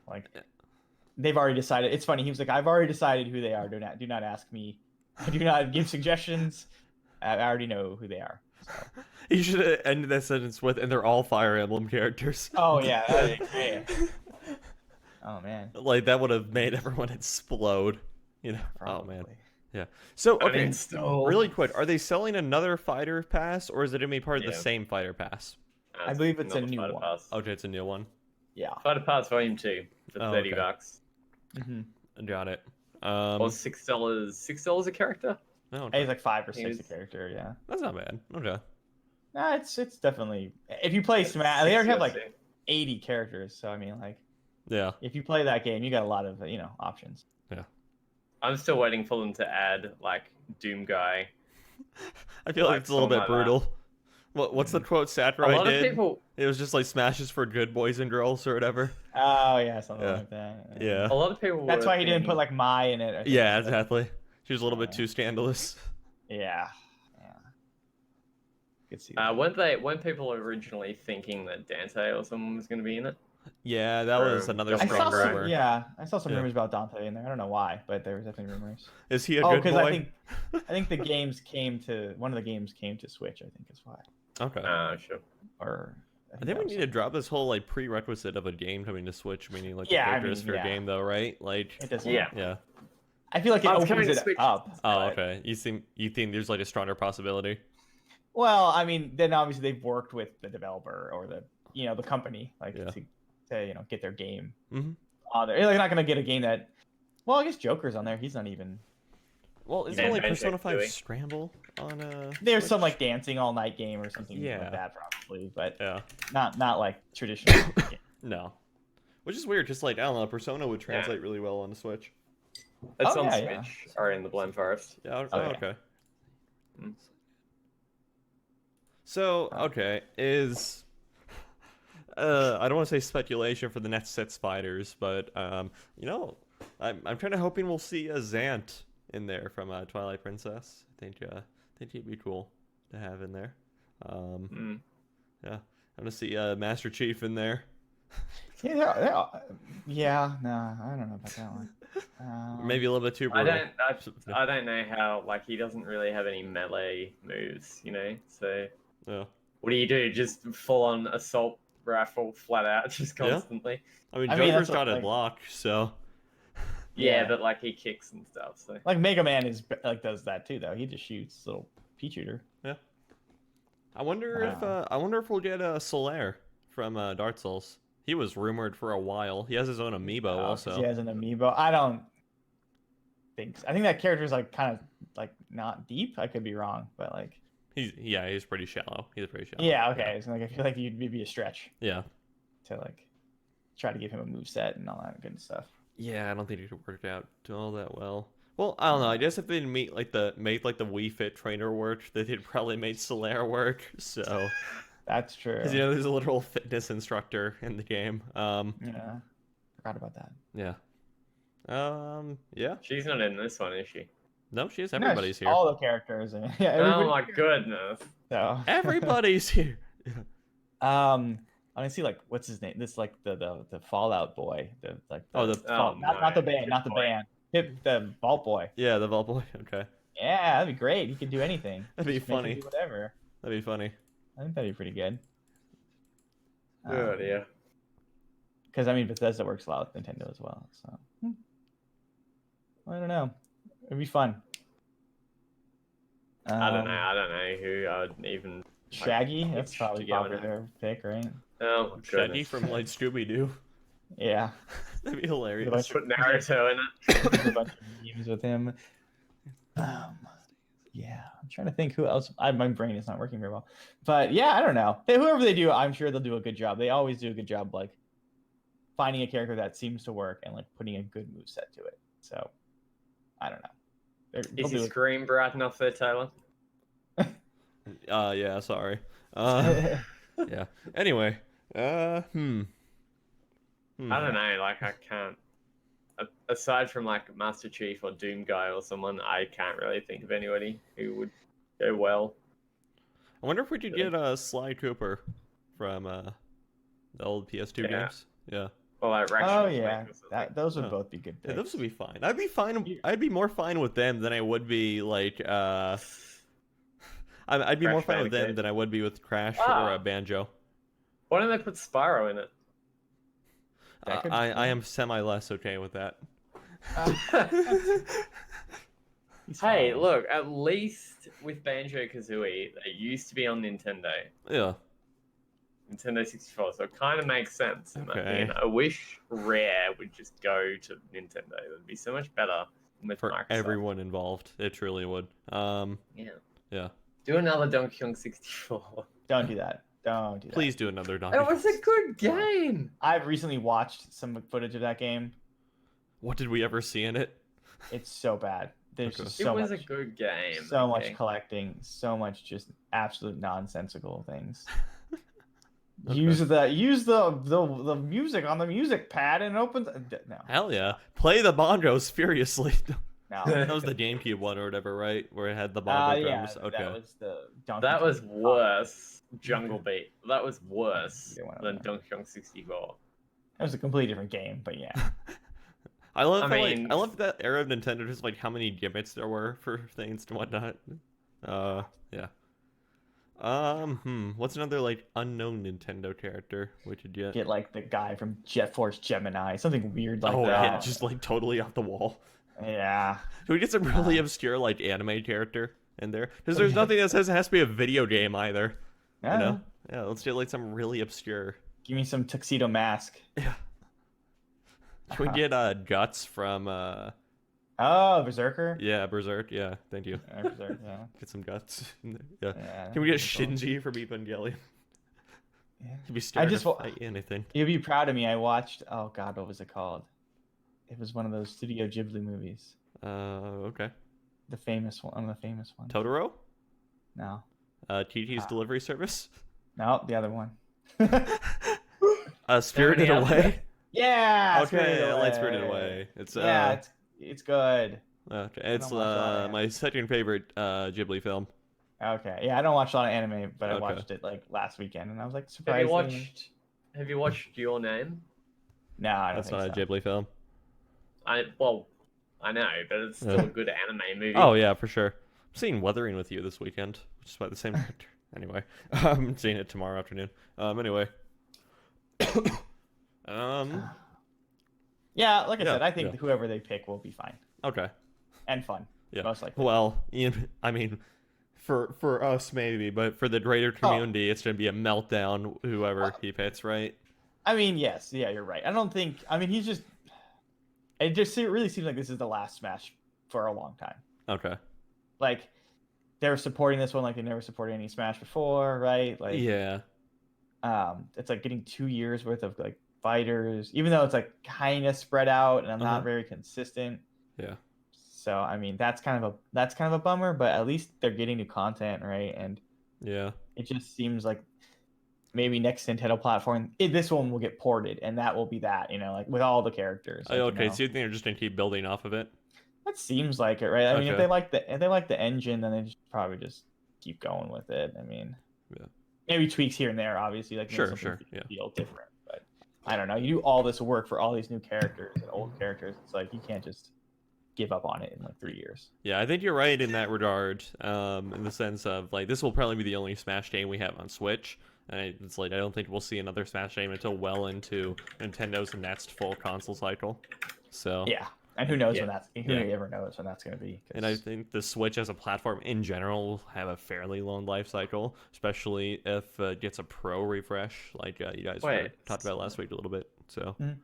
Like they've already decided. It's funny. He was like, "I've already decided who they are. Do not ask me. Do not give suggestions. I already know who they are." So. You should have ended that sentence with, "And they're all Fire Emblem characters." Oh yeah. Oh man. Like that would have made everyone explode. Probably. Oh man. Yeah. So okay, really quick, are they selling another fighter pass, or is it gonna be part of the same fighter pass? I believe it's a new one. Pass. Okay, it's a new one. Yeah. Fighter Pass Volume 2 for $30. Mm-hmm. Got it. Or $6. $6 a character? No, It's like 5 or 6 a character. Yeah. That's not bad. Okay. Nah, it's definitely. If you play Smash, they already have like 80 characters. So I mean, like. Yeah. If you play that game, you got a lot of options. Yeah. I'm still waiting for them to add like Doom Guy. I feel like it's a little bit brutal. What's the quote Sakurai did? A lot of people. It was just like Smashes for good boys and girls or whatever. Oh yeah, something like that. Yeah. A lot of people. That's why he didn't put like Mai in it. Yeah, exactly. She was a little bit too scandalous. Yeah. Could see that. Weren't people originally thinking that Dante or someone was going to be in it? Yeah, that was another I strong rumor. I saw some rumors about Dante in there. I don't know why, but there was definitely rumors. Is he a good boy? I think the games one of the games came to Switch. I think is why. Okay. Sure. Or I think we need to drop this whole like prerequisite of a game coming to Switch, meaning like the characters for a game, though, right? Like it doesn't. Yeah. I feel like it opens it up. Oh, okay. You think there's like a stronger possibility? Well, I mean, then obviously they've worked with the developer or the company to get their game on there. They're not gonna get a game that. Well, I guess Joker's on there. He's not even. Well, isn't only Persona 5 Scramble on There's Switch? some like dancing all night game or something like that probably, but not like traditional. No, which is weird. Just like I don't know, Persona would translate really well on the Switch. It's on Switch or in the Blind Forest. Yeah. Okay. So, okay, is I don't want to say speculation for the next 6 fighters, but you know, I'm kind of hoping we'll see a Zant in there from Twilight Princess. I think he'd be cool to have in there. Yeah, I'm gonna see Master Chief in there. Yeah, no, I don't know about that one. Maybe a little bit too I brutal. I don't know how, like, he doesn't really have any melee moves, you know? So Yeah. what do you do? Just full on assault rifle flat out, just Yeah. constantly? I mean, I mean, Joker's that's what, got a like- block, so Yeah, Yeah. but like he kicks and stuff, so. Like Mega Man is like does that too, though. He just shoots little pea shooter. I wonder if we'll get a Solaire from Dark Souls. He was rumored for a while. He has his own amiibo Oh, 'cause also. he has an amiibo. I don't think so. I think that character is like kind of like not deep. I could be wrong, but like He's pretty shallow. He's pretty shallow. yeah, okay. So like I feel like you'd be a stretch Yeah. to like try to give him a move set and all that good stuff. Yeah, I don't think it could work out all that well. Well, I don't know. I guess if they didn't make like the Wii Fit trainer work, they did probably make Solaire work. So, That's true. because there's a literal fitness instructor in the game. Yeah, forgot about that. Yeah. Yeah. She's not in this one, is she? No, she is. No, Everybody's here. All the characters. Yeah. Oh my everybody- goodness. So. Everybody's here. I see like what's his name? This like the Fallout boy. Not the band, not the Boy. band. The Vault Boy. Yeah, the Vault Boy. Okay, Yeah, that'd be great. He could do anything. That'd be Just make him funny. do whatever. that'd be funny. I think that'd be pretty good. Oh dear. Because I mean, Bethesda works a lot with Nintendo as well. So I don't know. It'd be fun. I don't know who I'd even. Shaggy. That's probably to go popular pick, right? Oh my Shaggy goodness. from like Scooby Doo. Yeah. That'd be hilarious. Bunch Put Naruto in it. There's a bunch of memes with him. Yeah, I'm trying to think who else. My brain is not working very well, but yeah, I don't know. Whoever they do, I'm sure they'll do a good job. They always do a good job, like finding a character that seems to work and like putting a good move set to it. So I don't know. They'll Is do your it. screen bright enough there, Taylor? Yeah, sorry. Yeah. Anyway, I don't know. Like, I can't. Aside from like Master Chief or Doom Guy or someone, I can't really think of anybody who would go well. I wonder if we could get Sly Cooper from the old PS2 Yeah. games. Yeah. Or like Oh Ratchet yeah, or something. those would Oh. both be good. Yeah, those picks. would be fine. I'd be fine. I'd be more fine with them than I would be like. I'd be Crash more fine with them Bandicoot. than I would be with Crash or Ah. Banjo. Why don't they put Spyro in it? That could- I am semi less okay with that. He's Hey, fine. look, at least with Banjo Kazooie, they used to be on Nintendo. Yeah. Nintendo 64, so it kind of makes sense in my Okay. opinion. I wish Rare would just go to Nintendo. It would be so much better with For Microsoft. everyone involved, it truly would. Yeah. Yeah. Do another Donkey Kong 64. Don't do that. Don't do that. Please do another Donkey It Kong. was a good game. I've recently watched some footage of that game. What did we ever see in it? It's so bad. There's Okay. just It so was much, a good game. so okay? much collecting, so much just absolute nonsensical things. Okay. Use the music on the music pad and it opens. No, Hell yeah. Play the bongos furiously. no. That was the GameCube one or whatever, right? Where it had the bongo Yeah, drums. Okay. that was the Donkey That was Kong. worse. Jungle Beat. That was worse Yeah, whatever. than Donkey Kong 64. It was a completely different game, but yeah. I love I how, mean- I love that era of Nintendo, just like how many gimmicks there were for things and whatnot. Yeah. What's another like unknown Nintendo character we could get? Get like the guy from Jet Force Gemini, something weird like oh that. yeah, just like totally off the wall. Yeah. Can we get some really obscure like anime character in there? Because there's nothing that says it has to be a video game either. Yeah. You know? Yeah, let's get like some really obscure. Give me some tuxedo mask. Yeah. Can we get Guts from Oh, Berserker. yeah, Berserk? Yeah, thank you. Berserk, yeah. Get some Guts. In there. Yeah. Yeah, Can we get that's cool. Shinji from Evangelion? Yeah. He'd be scared just to wa- fight anything. You'll be proud of me. I watched. Oh God, what was it called? It was one of those Studio Ghibli movies. Okay. The famous one. The famous one. Totoro? No. TT's delivery service. No, the other one. Spirited Any other- Away. Yeah. Okay, I like Spirited Away. It's it's good. it's don't watch a lot of my second favorite Ghibli film. Okay. Yeah, I don't watch a lot of anime, but I Okay. watched it like last weekend, and I was like Have surprised. you watched Your Name? No, I don't That's think not so. a Ghibli film. I know, but it's still a good anime movie. Oh yeah, for sure. I'm seeing Wuthering with You this weekend, which is by the same director. Anyway, I'm seeing it tomorrow afternoon. Anyway. Yeah, like I Yeah, said, I think yeah. whoever they pick will be fine Okay. and fun. Yeah. Most likely. Well, I mean, for us maybe, but for the greater community, it's gonna be a meltdown. Whoever he picks, right? I mean, yes, yeah, you're right. I don't think. I mean, he's just. It really seems like this is the last Smash for a long time. Okay. Like, they're supporting this one like they never supported any Smash before, right? Like, Yeah. it's like getting 2 years worth of like fighters, even though it's like kind of spread out and I'm not very consistent. Yeah. So I mean, that's kind of a bummer, but at least they're getting new content, right? And Yeah. it just seems like maybe next Nintendo platform, this one will get ported, and that will be that, like with all the characters. Like, Okay, so you think they're just gonna keep building off of it? that seems like it, right? I mean, if Okay. they like the engine, then they probably just keep going with it. I mean, Yeah. maybe tweaks here and there, obviously, like Sure, make something yeah. feel different. But I don't know. You do all this work for all these new characters and old characters. It's like you can't just give up on it in like 3 years. Yeah, I think you're right in that regard. In the sense of like this will probably be the only Smash game we have on Switch, and it's like I don't think we'll see another Smash game until well into Nintendo's next full console cycle. So Yeah, and who knows Yeah. when that's who Yeah. ever knows when that's going to be. 'Cause And I think the Switch as a platform in general will have a fairly long life cycle, especially if it gets a pro refresh, like you guys talked about last week a little bit. So, Mhm.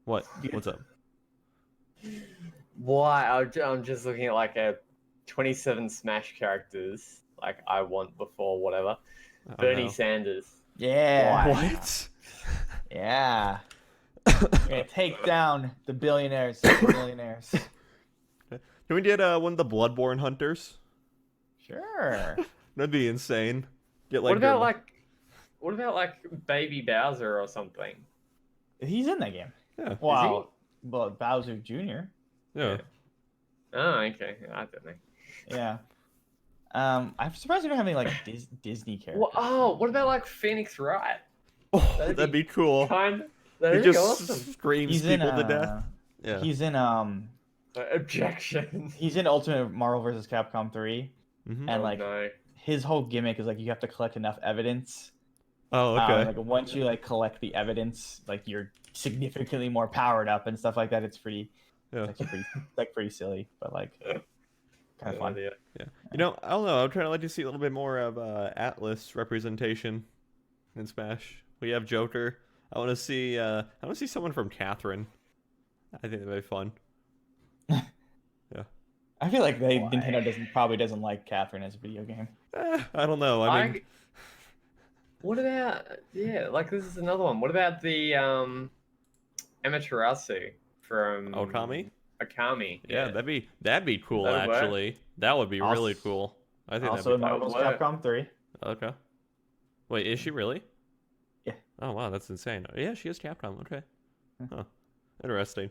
what? What's up? Why? I'm just looking at like a 27 Smash characters, like I want before whatever. I don't Bernie know. Sanders. yeah, What? yeah. We're gonna take down the billionaires, the millionaires. Can we get one of the Bloodborne hunters? Sure. That'd be insane. Get What your- about like Baby Bowser or something? He's in that game. Yeah. Wow. Well, Bowser Jr. Yeah. Oh, okay. I don't know. Yeah. I'm surprised we don't have any like Disney characters. What about like Phoenix Wright? Oh, That'd that'd be cool. That'd He be just awesome. screams He's in people to death. Yeah. He's in Objection. he's in Ultimate Marvel vs. Capcom 3, Mhm. and Oh, like no. his whole gimmick is like you have to collect enough evidence. Oh, okay. Like once you like collect the evidence, like you're significantly more powered up and stuff like that. It's pretty, Yeah. pretty silly, but like kind of fun. Yeah. Yeah. I don't know. I'm trying to like to see a little bit more of Atlas representation in Smash. We have Joker. I want to see someone from Catherine. I think that'd be fun. I feel like Nintendo probably doesn't like Catherine as a video game. I don't know. I mean, What about like this is another one. What about the Amaterasu from Okami? Okami. Yeah, that'd be cool That'd work. actually. That would be really cool. I think Also, that'd Marvel vs. work. Capcom 3. be okay. Wait, is she really? Yeah. Oh wow, that's insane. Yeah, she is Capcom. Okay. Hmm. Huh. Interesting.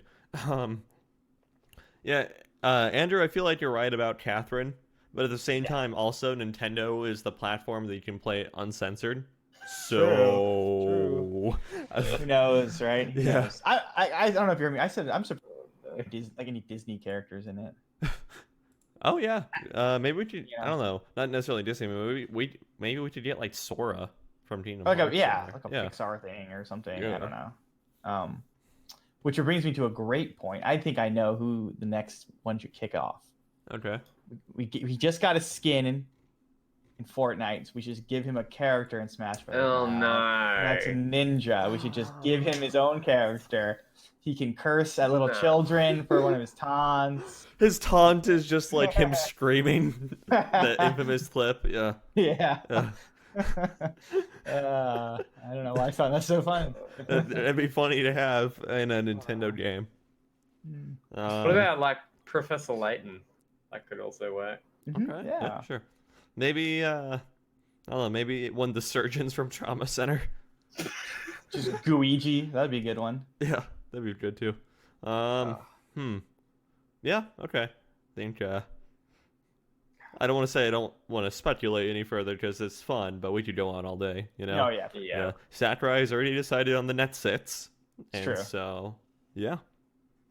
Yeah, Andrew, I feel like you're right about Catherine, but at the same time, also Nintendo is the platform that you can play it uncensored. So Who knows, right? Who Yeah. knows? I don't know if you heard me. I said I'm surprised like any Disney characters in it. Oh yeah, maybe we could. Yeah. I don't know, not necessarily Disney. Maybe we could get like Sora from Kingdom Like Hearts. like a yeah. Pixar thing or something. Yeah. I don't know. Which brings me to a great point. I think I know who the next one should kick off. Okay. We just got a skin in Fortnite. So we should just give him a character in Smash Bros. Oh now. no. That's Ninja. We should just give him his own character. He can curse at little children for one of his taunts. His taunt is just like him screaming the infamous clip. Yeah. Yeah. Yeah. I don't know why I found that so funny. It'd be funny to have in a Nintendo game. What about like Professor Layton? That could also work. Okay. Yeah. Sure. Maybe I don't know. Maybe one of the surgeons from Trauma Center. Just Guiji. That'd be a good one. Yeah, that'd be good too. Um. Hmm. Yeah. Okay. Think. I don't want to say I don't want to speculate any further because it's fun, but we could go on all day. You know. Oh yeah, Yeah. Sakurai's already decided on the net sits, it's and true. so yeah.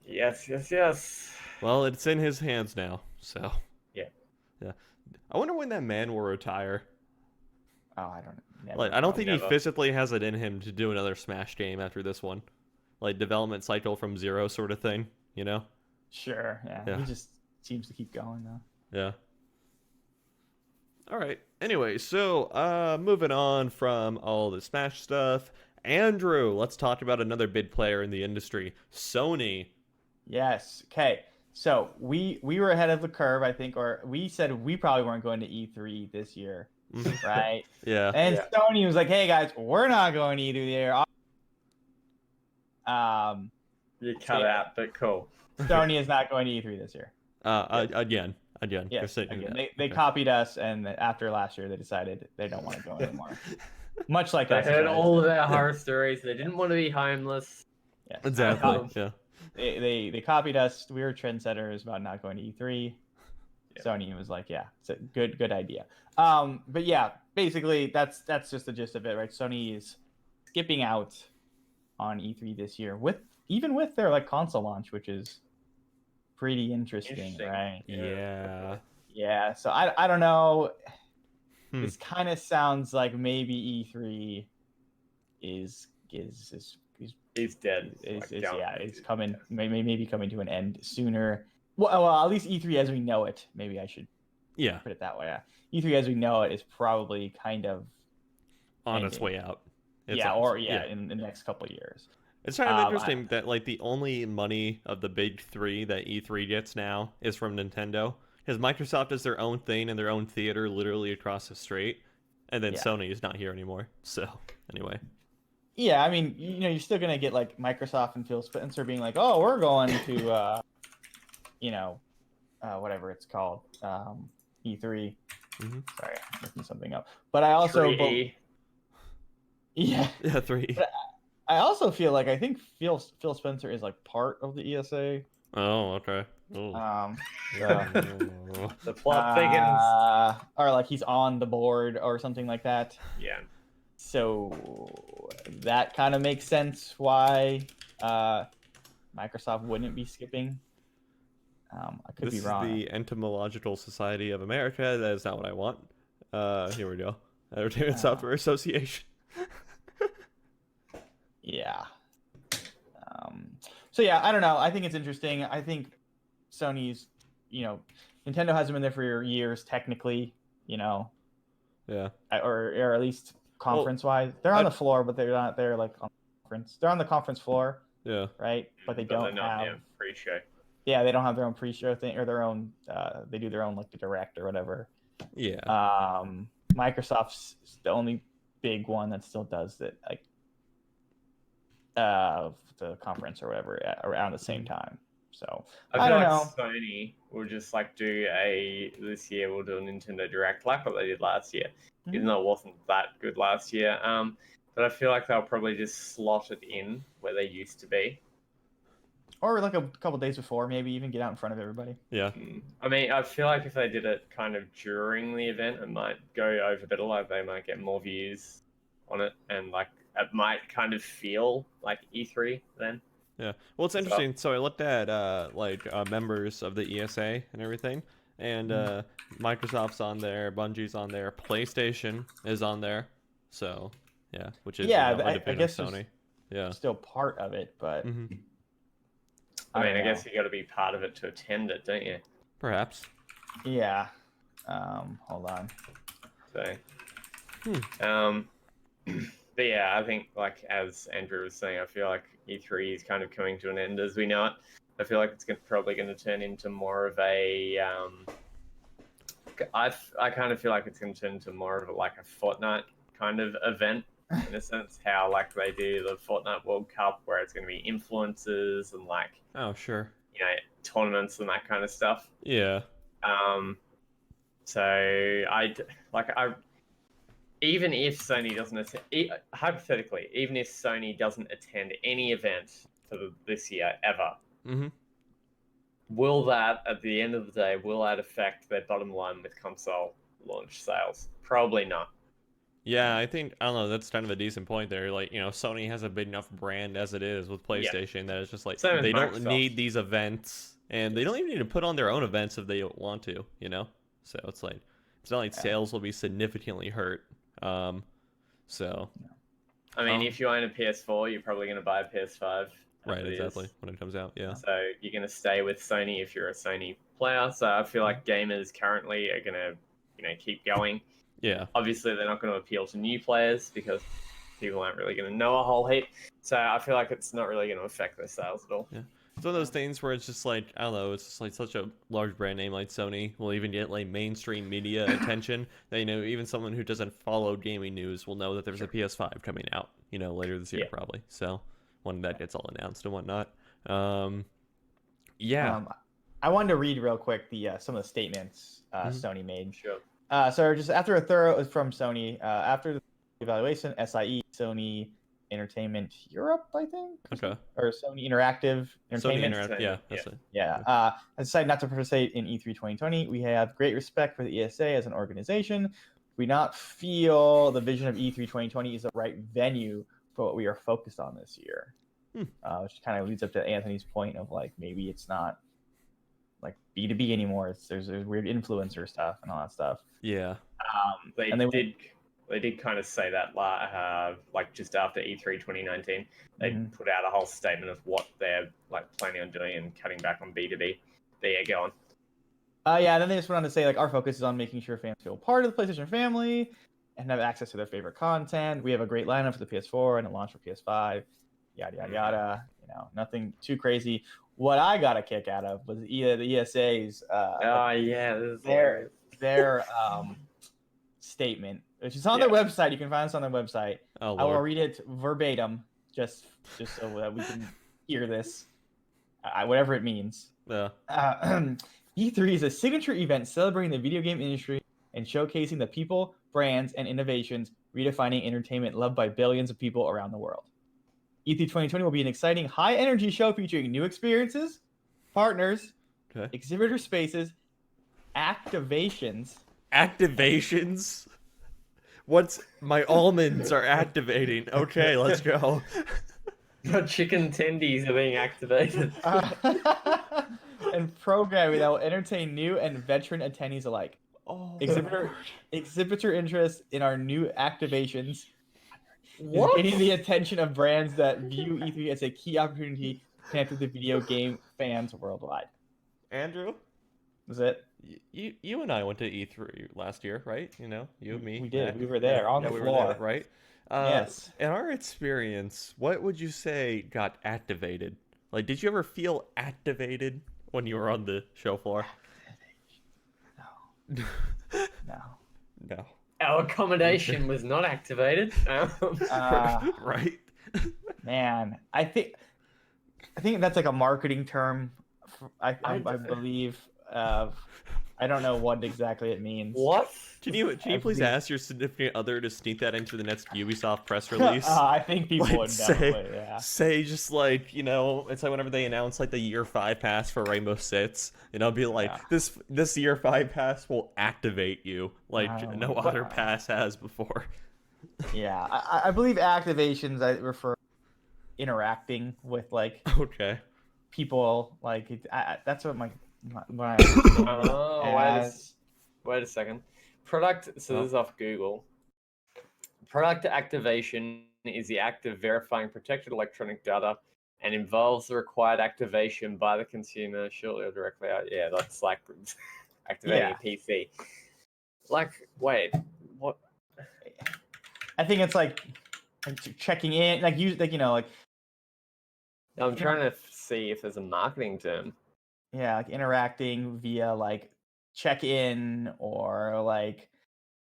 Yes. Well, it's in his hands now. So. Yeah. Yeah. I wonder when that man will retire. Oh, I don't know. Like, I don't think he Never. physically has it in him to do another Smash game after this one. Like, development cycle from zero sort of thing, you know? Sure. Yeah. Yeah. He just seems to keep going though. Yeah. All right. Anyway, so moving on from all the Smash stuff, Andrew, let's talk about another big player in the industry, Sony. Yes. Okay. So we were ahead of the curve, I think, or we said we probably weren't going to E3 this year, Mhm. right? Yeah. And Yeah. Sony was like, "Hey guys, we're not going to E3 this year." You cut yeah. out, but cool. Sony is not going to E3 this year. Again. Yes, You're saying again, that. they Okay. copied us, and after last year, they decided they don't want to go anymore. Much like They us. heard guys. all of our horror stories. They didn't want to be homeless. Yes. Exactly. Yeah. They copied us. We were trendsetters about not going to E3. Yeah. Sony was like, yeah, it's a good idea. But yeah, basically that's just the gist of it, right? Sony is skipping out on E3 this year even with their like console launch, which is pretty interesting. Right? Yeah. Yeah. So I don't know. Hmm. This kind of sounds like maybe E3 is He's dead. it's coming maybe coming to an end sooner. Well, at least E3 as we know it. Maybe I should Yeah. put it that way. E3 as we know it is probably kind of On its ending. way out. in the next couple of years. It's kind of interesting that like the only money of the big three that E3 gets now is from Nintendo, because Microsoft has their own thing and their own theater literally across the street, and then Yeah. Sony is not here anymore. So anyway, Yeah, I mean, you're still gonna get like Microsoft and Phil Spencer being like, "Oh, we're going to, whatever it's called, E3." Mhm. Sorry, I'm looking something up. But I also, yeah, Yeah, 3. I also feel like I think Phil Spencer is like part of the ESA. Oh, okay. Oh. The plot thickens. Or like he's on the board or something like that. Yeah. So that kind of makes sense why Microsoft wouldn't be skipping. I could This be is wrong. the Entomological Society of America. That is not what I want. Here we go. Entertainment Software Association. Yeah. So yeah, I don't know. I think it's interesting. I think Sony's, Nintendo hasn't been there for years technically, Yeah. or at least conference-wise. They're on the floor, but they're not there like on the conference. They're on the conference floor, Yeah. right? But they But don't they're not, have. pre-show. Yeah, they don't have their own pre-show thing or their own. They do their own like the direct or whatever. Yeah. Microsoft's the only big one that still does it, like the conference or whatever around the same time. So I I feel don't like Sony will just like do this year. We'll do a Nintendo Direct like what they did last year, even though it wasn't that good last year. But I feel like they'll probably just slot it in where they used to be. or like a couple days before, maybe even get out in front of everybody. Yeah. I mean, I feel like if they did it kind of during the event, it might go over better. Like they might get more views on it, and like it might kind of feel like E3 then. Yeah. Well, it's interesting. So I looked at members of the ESA and everything, and Microsoft's on there, Bungie's on there, PlayStation is on there. So yeah, which is I guess Sony. Yeah. Still part of it, but Mm-hmm. I guess you got to be part of it to attend it, don't you? Perhaps. yeah. Hold on. So, but yeah, I think like as Andrew was saying, I feel like E3 is kind of coming to an end as we know it. I feel like it's probably going to turn into more of a. I kind of feel like it's going to turn into more of like a Fortnite kind of event in a sense. How like they do the Fortnite World Cup, where it's going to be influencers and like Oh, sure. tournaments and that kind of stuff. Yeah. So even if Sony doesn't hypothetically, even if Sony doesn't attend any event for this year ever, Mm-hmm. will that at the end of the day affect their bottom line with console launch sales? Probably not. Yeah, I don't know, that's kind of a decent point there. Like, Sony has a big enough brand as it is with PlayStation that it's just like Same with they don't Microsoft. need these events, and they don't even need to put on their own events if they don't want to, So it's not like sales will be significantly hurt. So I mean, if you own a PS4, you're probably going to buy a PS5. Right, exactly, when it comes out, yeah. So you're going to stay with Sony if you're a Sony player. So I feel like gamers currently are going to, keep going. Yeah. Obviously, they're not going to appeal to new players because people aren't really going to know a whole heap. So I feel like it's not really going to affect their sales at all. Yeah. It's one of those things where it's just like, I don't know, it's just like such a large brand name like Sony will even get like mainstream media attention that, even someone who doesn't follow gaming news will know that there's a PS5 coming out, later this year probably. So when that gets all announced and whatnot. Yeah. I wanted to read real quick some of the statements Mhm. Sony made. Sure. So just after a thorough from Sony, after the evaluation, SIE, Sony Entertainment Europe, I think, Okay. or Sony Interactive Entertainment. Sony Interactive, yeah, that's it. Yeah. I decided not to participate in E3 2020. We have great respect for the ESA as an organization. We not feel the vision of E3 2020 is the right venue for what we are focused on this year. Which kind of leads up to Anthony's point of like maybe it's not like B2B anymore. There's weird influencer stuff and all that stuff. Yeah. They did kind of say that like just after E3 2019, they put out a whole statement of what they're like planning on doing and cutting back on B2B. There you go on. Yeah, and then they just went on to say like our focus is on making sure fans feel part of the PlayStation family and have access to their favorite content. We have a great lineup for the PS4 and a launch for PS5. Yada yada yada. Nothing too crazy. What I got a kick out of was the ESA's their statement, which is on their website. You can find this on their website. Oh, I will read it verbatim, just so that we can hear this, whatever it means. Yeah. E3 is a signature event celebrating the video game industry and showcasing the people, brands, and innovations redefining entertainment loved by billions of people around the world. E3 2020 will be an exciting, high-energy show featuring new experiences, partners, exhibitor spaces, activations. Activations? What's my almonds are activating? Okay, let's go. The chicken tendies are being activated. And programming that will entertain new and veteran attendees alike. Exhibitor interest in our new activations is getting the attention of brands that view E3 as a key opportunity to connect with the video game fans worldwide. Andrew? Was it? You and I went to E3 last year, right? You and me. We did. We were there on the floor. We were there, right? Yes. In our experience, what would you say got activated? Like, did you ever feel activated when you were on the show floor? No. No. Our accommodation was not activated. Right. Man, I think that's like a marketing term. I believe. I don't know what exactly it means. What? Can you please ask your significant other to sneak that into the next Ubisoft press release? I think people would know. Say just like, it's like whenever they announce like the year 5 pass for Rainbow Six, and I'll be like, this year 5 pass will activate you like no other pass has before. Yeah, I believe activations I refer interacting with like people like that's what wait a second. Product. So this is off Google. Product activation is the act of verifying protected electronic data and involves the required activation by the consumer shortly or directly. Yeah, that's like activating a PC. Like, wait, what? I think it's like checking in, like I'm trying to see if there's a marketing term. Yeah, like interacting via like check-in or like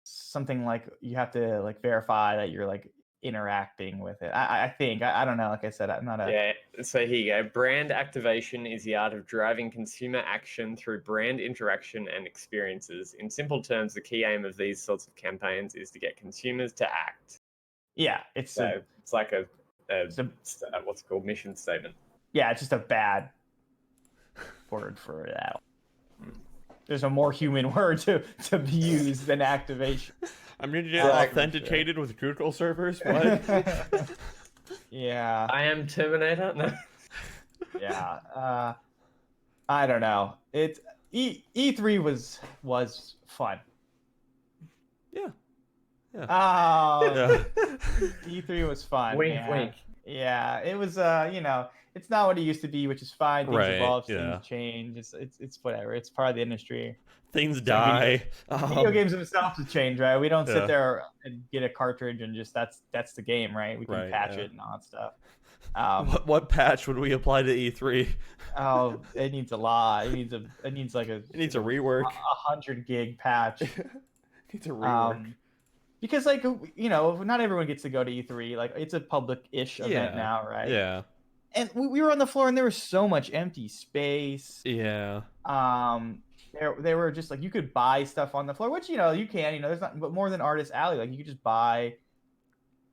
something like you have to like verify that you're like interacting with it. I think I don't know. Like I said, I'm not a Yeah, so here you go. Brand activation is the art of driving consumer action through brand interaction and experiences. In simple terms, the key aim of these sorts of campaigns is to get consumers to act. it's So it's like a a what's it called, mission statement. yeah, it's just a bad word for that. There's a more human word to be used than activation. I'm going to get authenticated with Google servers. What? Yeah. I am Terminator. No. Yeah. I don't know. It E3 was fun. Yeah. Yeah. Oh, Yeah. E3 was fun. Wink, man. wink. Yeah, it was. It's not what it used to be, which is fine. Things Right, evolve, yeah. things change. It's whatever. It's part of the industry. Things like die. Video games themselves have changed, right? We don't Yeah. sit there and get a cartridge and just that's the game, right? We can Right, patch yeah. it and all that stuff. What patch would we apply to E3? Oh, it needs a lot. It needs like It needs a rework. 100 gig patch. It needs a rework. Because like not everyone gets to go to E3. Like it's a public-ish event now, right? Yeah. And we were on the floor and there was so much empty space. Yeah. They were just like you could buy stuff on the floor, which you can, there's not but more than Artist Alley. Like you could just buy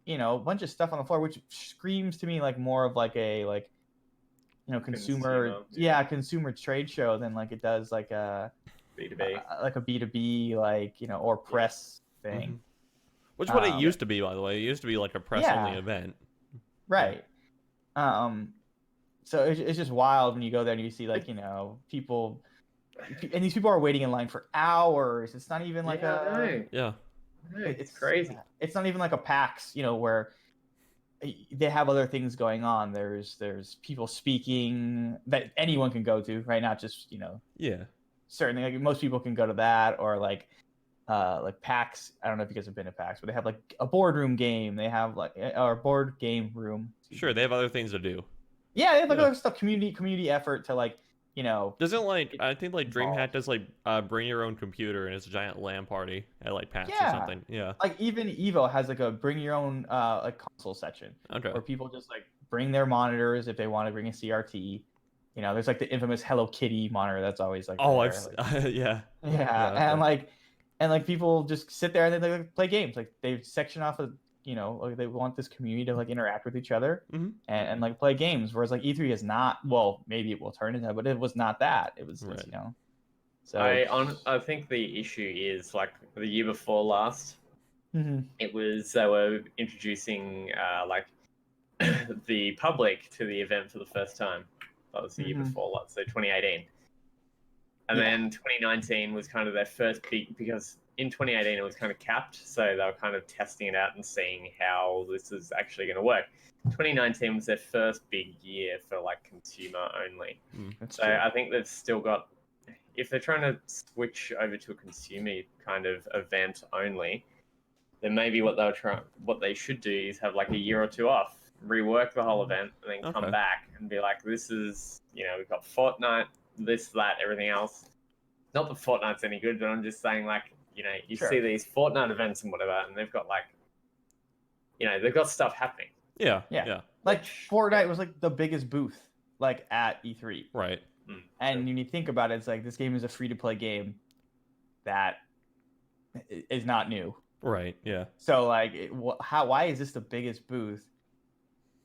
a bunch of stuff on the floor, which screams to me like more of like a consumer consumer trade show than like it does like a B2B. like a B2B or press thing. Mm-hmm. Which is what it used to be, by the way. It used to be like a press only event. Right. So it's just wild when you go there and you see people, and these people are waiting in line for hours. It's not even like It's crazy. It's not even like a PAX, where they have other things going on. There's people speaking that anyone can go to, right? Not just certainly like most people can go to that, or like PAX. I don't know if you guys have been to PAX, but they have like a boardroom game. They have like or board game room. Sure, they have other things to do. Yeah, they have like other stuff, community effort to Doesn't I think like DreamHack does like bring your own computer and it's a giant LAN party at like PAX or something. Yeah. Like even Evo has like a bring your own like console section. Okay. Where people just like bring their monitors if they want to bring a CRT. There's like the infamous Hello Kitty monitor that's always like yeah. And like people just sit there and they like, play games. Like they section off of like they want this community to like interact with each other and like play games. Whereas like E3 is not. Well, maybe it will turn into that, but it was not that. It was just, So I think the issue is like the year before last. It was they were introducing like the public to the event for the first time. That was the year before last, so 2018. And then 2019 was kind of their first big, because in 2018 it was kind of capped, so they were kind of testing it out and seeing how this is actually going to work. 2019 was their first big year for like consumer only. So true. I think they've still got, if they're trying to switch over to a consumer kind of event only, then maybe what they should do is have like a year or two off, rework the whole event, and then come back and be like, this is, we've got Fortnite, this, that, everything else. Not that Fortnite's any good, but I'm just saying, like, you see these Fortnite events and whatever, and they've got like, they've got stuff happening. Yeah. Like Fortnite was like the biggest booth like at E3. Right. And when you think about it, it's like this game is a free-to-play game that is not new. Right. Yeah. So like, why is this the biggest booth?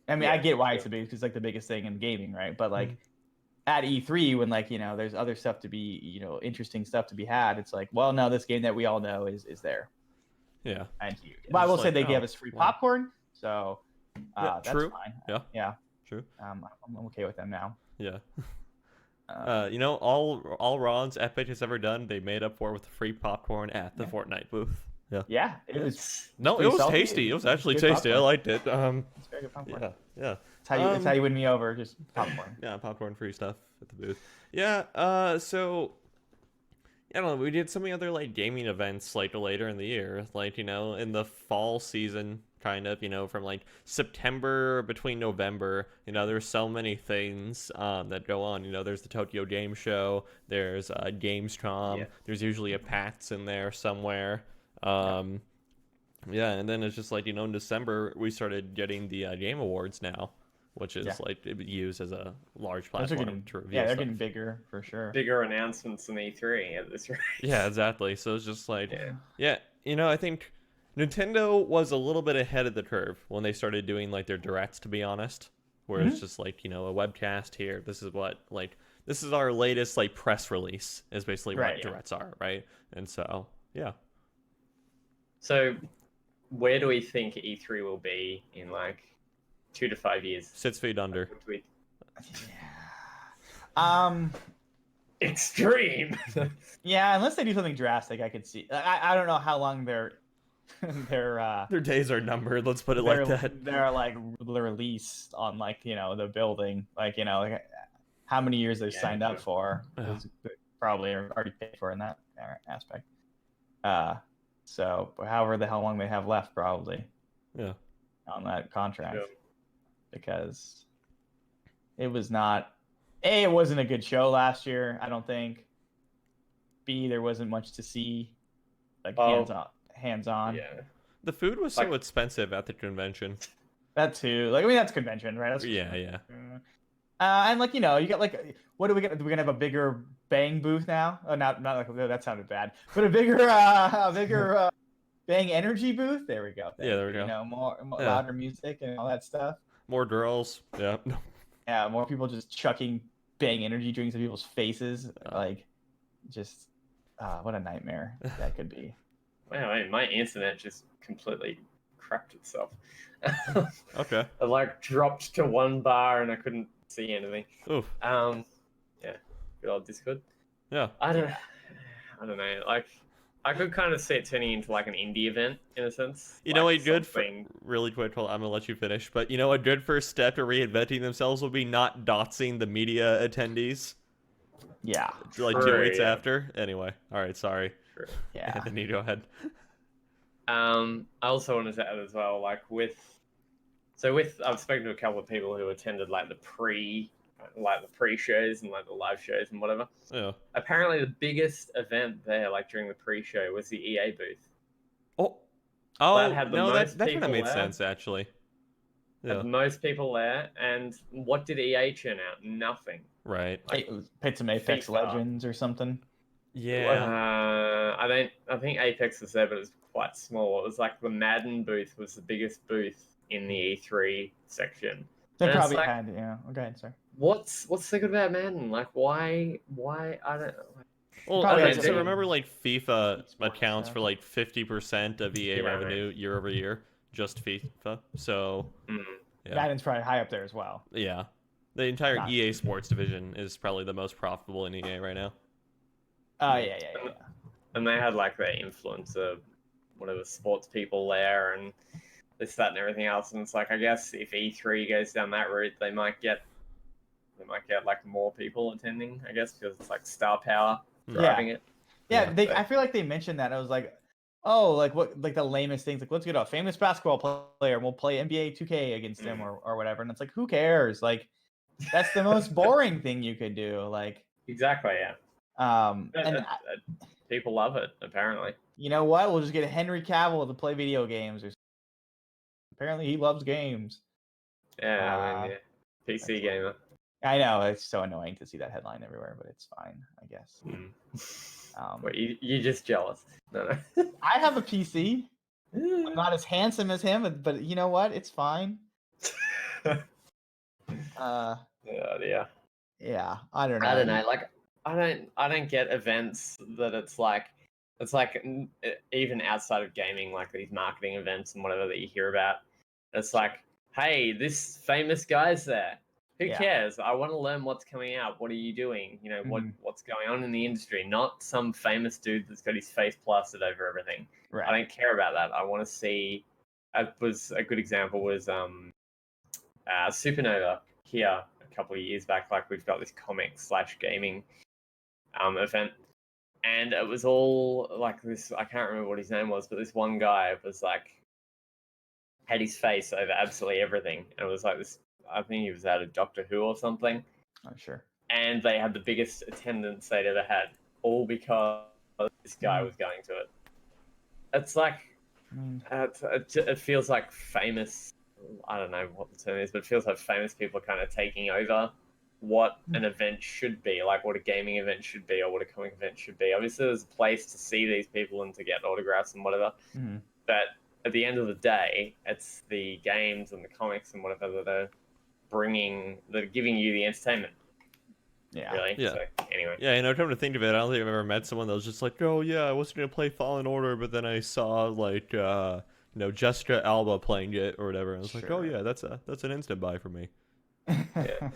I mean, I get why it's the biggest, because it's like the biggest thing in gaming, right? But like at E3, when like there's other stuff to be interesting stuff to be had, it's like, well, no, this game that we all know is there. Yeah. And but I will say they gave us free popcorn, so that's true. fine. Yeah. True. I'm okay with them now. Yeah. All Ron's Epic has ever done, they made up for with free popcorn at the Fortnite booth. Yeah, it was. No, it was salty. tasty. It was actually tasty. Popcorn. I liked it. It's very good popcorn. Yeah. It's how you win me over. Just popcorn. Yeah, popcorn free stuff at the booth. Yeah. So I don't know. We did so many other like gaming events like later in the year, like in the fall season, kind of. From like September between November. There's so many things that go on. There's the Tokyo Game Show. There's Gamescom. Yeah. There's usually a PAX in there somewhere. Yeah, and then it's just like, in December we started getting the Game Awards now, which is Yeah. like used as a large Those are platform getting, to reveal yeah, they're stuff. getting bigger for sure. Bigger announcements than E3 at this rate. Yeah, exactly. So it's just like, Yeah. yeah, I think Nintendo was a little bit ahead of the curve when they started doing like their directs, to be honest. Where it's just like, a webcast here. This is our latest like press release is basically Right, what yeah. directs are, right? And so, yeah. So, where do we think E3 will be in like 2 to 5 years? 6 feet under. What do we- Um, Extreme. yeah, unless they do something drastic, I could see. I don't know how long their Their days are numbered, let's put it like that. their like release on like the building, like like how many years they've Yeah, signed up sure. for. Yeah. Probably are already paid for in that aspect. So however how long they have left, probably Yeah. on that contract, Sure. because it was not. A, it wasn't a good show last year, I don't think. B, there wasn't much to see, like hands on. Yeah. The food was so Like- expensive at the convention. That too. Like, I mean, that's convention, right? That's Yeah. and like you got like, what do we get? We're gonna have a bigger Bang booth now. Oh, not like that sounded bad, but a bigger Bang Energy booth. There we go. Yeah, there we go. More Yeah. louder music and all that stuff. More girls. Yeah. Yeah, more people just chucking Bang Energy drinks at people's faces. Like, just what a nightmare that could be. Wow, I mean, my internet just completely crapped itself. Okay. I like dropped to 1 bar and I couldn't see anything. Oof. Yeah, good old Discord. Yeah. I don't know. Like, I could kind of see it turning into like an indie event in a sense. You know, like a good something- really quick. I'm gonna let you finish, but a good first step to reinventing themselves would be not doxing the media attendees Yeah. like True, 2 weeks yeah. after. Anyway, all right, sorry. True. Yeah. Anthony, go ahead. I also wanted to add as well, like I've spoken to a couple of people who attended like the pre-shows and like the live shows and whatever. Yeah. Apparently, the biggest event there, like during the pre-show, was the EA booth. Oh, had the no, most that kind of people made there. sense actually. Had Yeah. the most people there, and what did EA churn out? Nothing. Right. It was played some Apex FIFA. Legends or something. Yeah. I think Apex was there, but it was quite small. It was like the Madden booth was the biggest booth in the E3 section. They And it's probably like- had, go ahead, sorry. What's so good about Madden? Like, why? I don't. Well, Probably okay, has so a- remember, like FIFA Esports accounts stuff. for like 50% of EA Yeah, revenue year over year, just FIFA. So yeah, Madden's probably high up there as well. yeah, the entire Not- EA Sports division is probably the most profitable in EA right now. Oh yeah. And they had like their influencer, whatever sports people there, and this, that, and everything else. And it's like, I guess if E3 goes down that route, they might get like more people attending. I guess because it's like star power driving it. Yeah, Yeah. I feel like they mentioned that. I was like, oh, like what, like the lamest things. Like, let's get a famous basketball player and we'll play NBA 2K against him or whatever. And it's like, who cares? Like, that's the most boring thing you could do. Like, Exactly. Yeah. and People love it. Apparently. you know what? We'll just get Henry Cavill to play video games. Or apparently, he loves games. Yeah. I mean, yeah. PC gamer. I know it's so annoying to see that headline everywhere, but it's fine, I guess. Wait, you're just jealous. No, no. I have a PC. I'm not as handsome as him, but you know what? It's fine. Yeah. Yeah, I don't know. I don't know. Like, I don't get events that it's like even outside of gaming, like these marketing events and whatever that you hear about. It's like, hey, this famous guy's there. Who Yeah. cares? I want to learn what's coming out. What are you doing? You know, what's going on in the industry? Not some famous dude that's got his face plastered over everything. Right. I don't care about that. I want to see. Was a good example was Supernova here a couple of years back. Like, we've got this comic/gaming event, and it was all like this. I can't remember what his name was, but this one guy was like had his face over absolutely everything, and it was like this. I think he was out of Doctor Who or something, Oh, sure. and they had the biggest attendance they'd ever had, all because this guy was going to it. It's like, It feels like famous. I don't know what the term is, but it feels like famous people are kind of taking over what an event should be, like what a gaming event should be or what a comic event should be. Obviously, there's a place to see these people and to get autographs and whatever. Mm-hmm. But at the end of the day, it's the games and the comics and whatever that are giving you the entertainment. Yeah. Really. Yeah. So, anyway. Yeah, come to think of it, I don't think I've ever met someone that was just like, oh yeah, I wasn't gonna play Fallen Order, but then I saw like Jessica Alba playing it or whatever. And I was like, oh Sure. yeah, that's an instant buy for me. Yeah.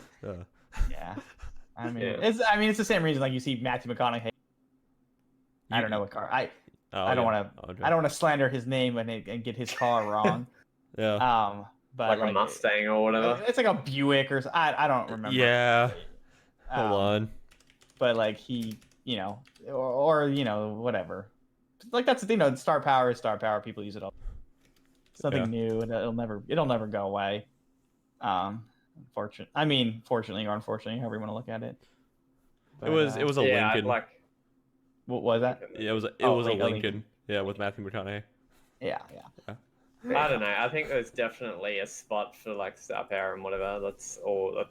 Yeah. I mean, Yeah. it's the same reason like you see Matthew McConaughey. I don't know what car. I don't want to slander his name and get his car wrong. Yeah. But like a Mustang or whatever. It's like a Buick or I don't remember. Yeah. Hold on. But like he, or whatever. Like that's the thing. Star power is star power. People use it all. It's nothing new, and it'll never go away. Fortunately or unfortunately, however you want to look at it. But, it was a Lincoln. What was that? Yeah, it was a Lincoln. Yeah, with Matthew McConaughey. Yeah. I don't know. I think there's definitely a spot for like star power and whatever. That's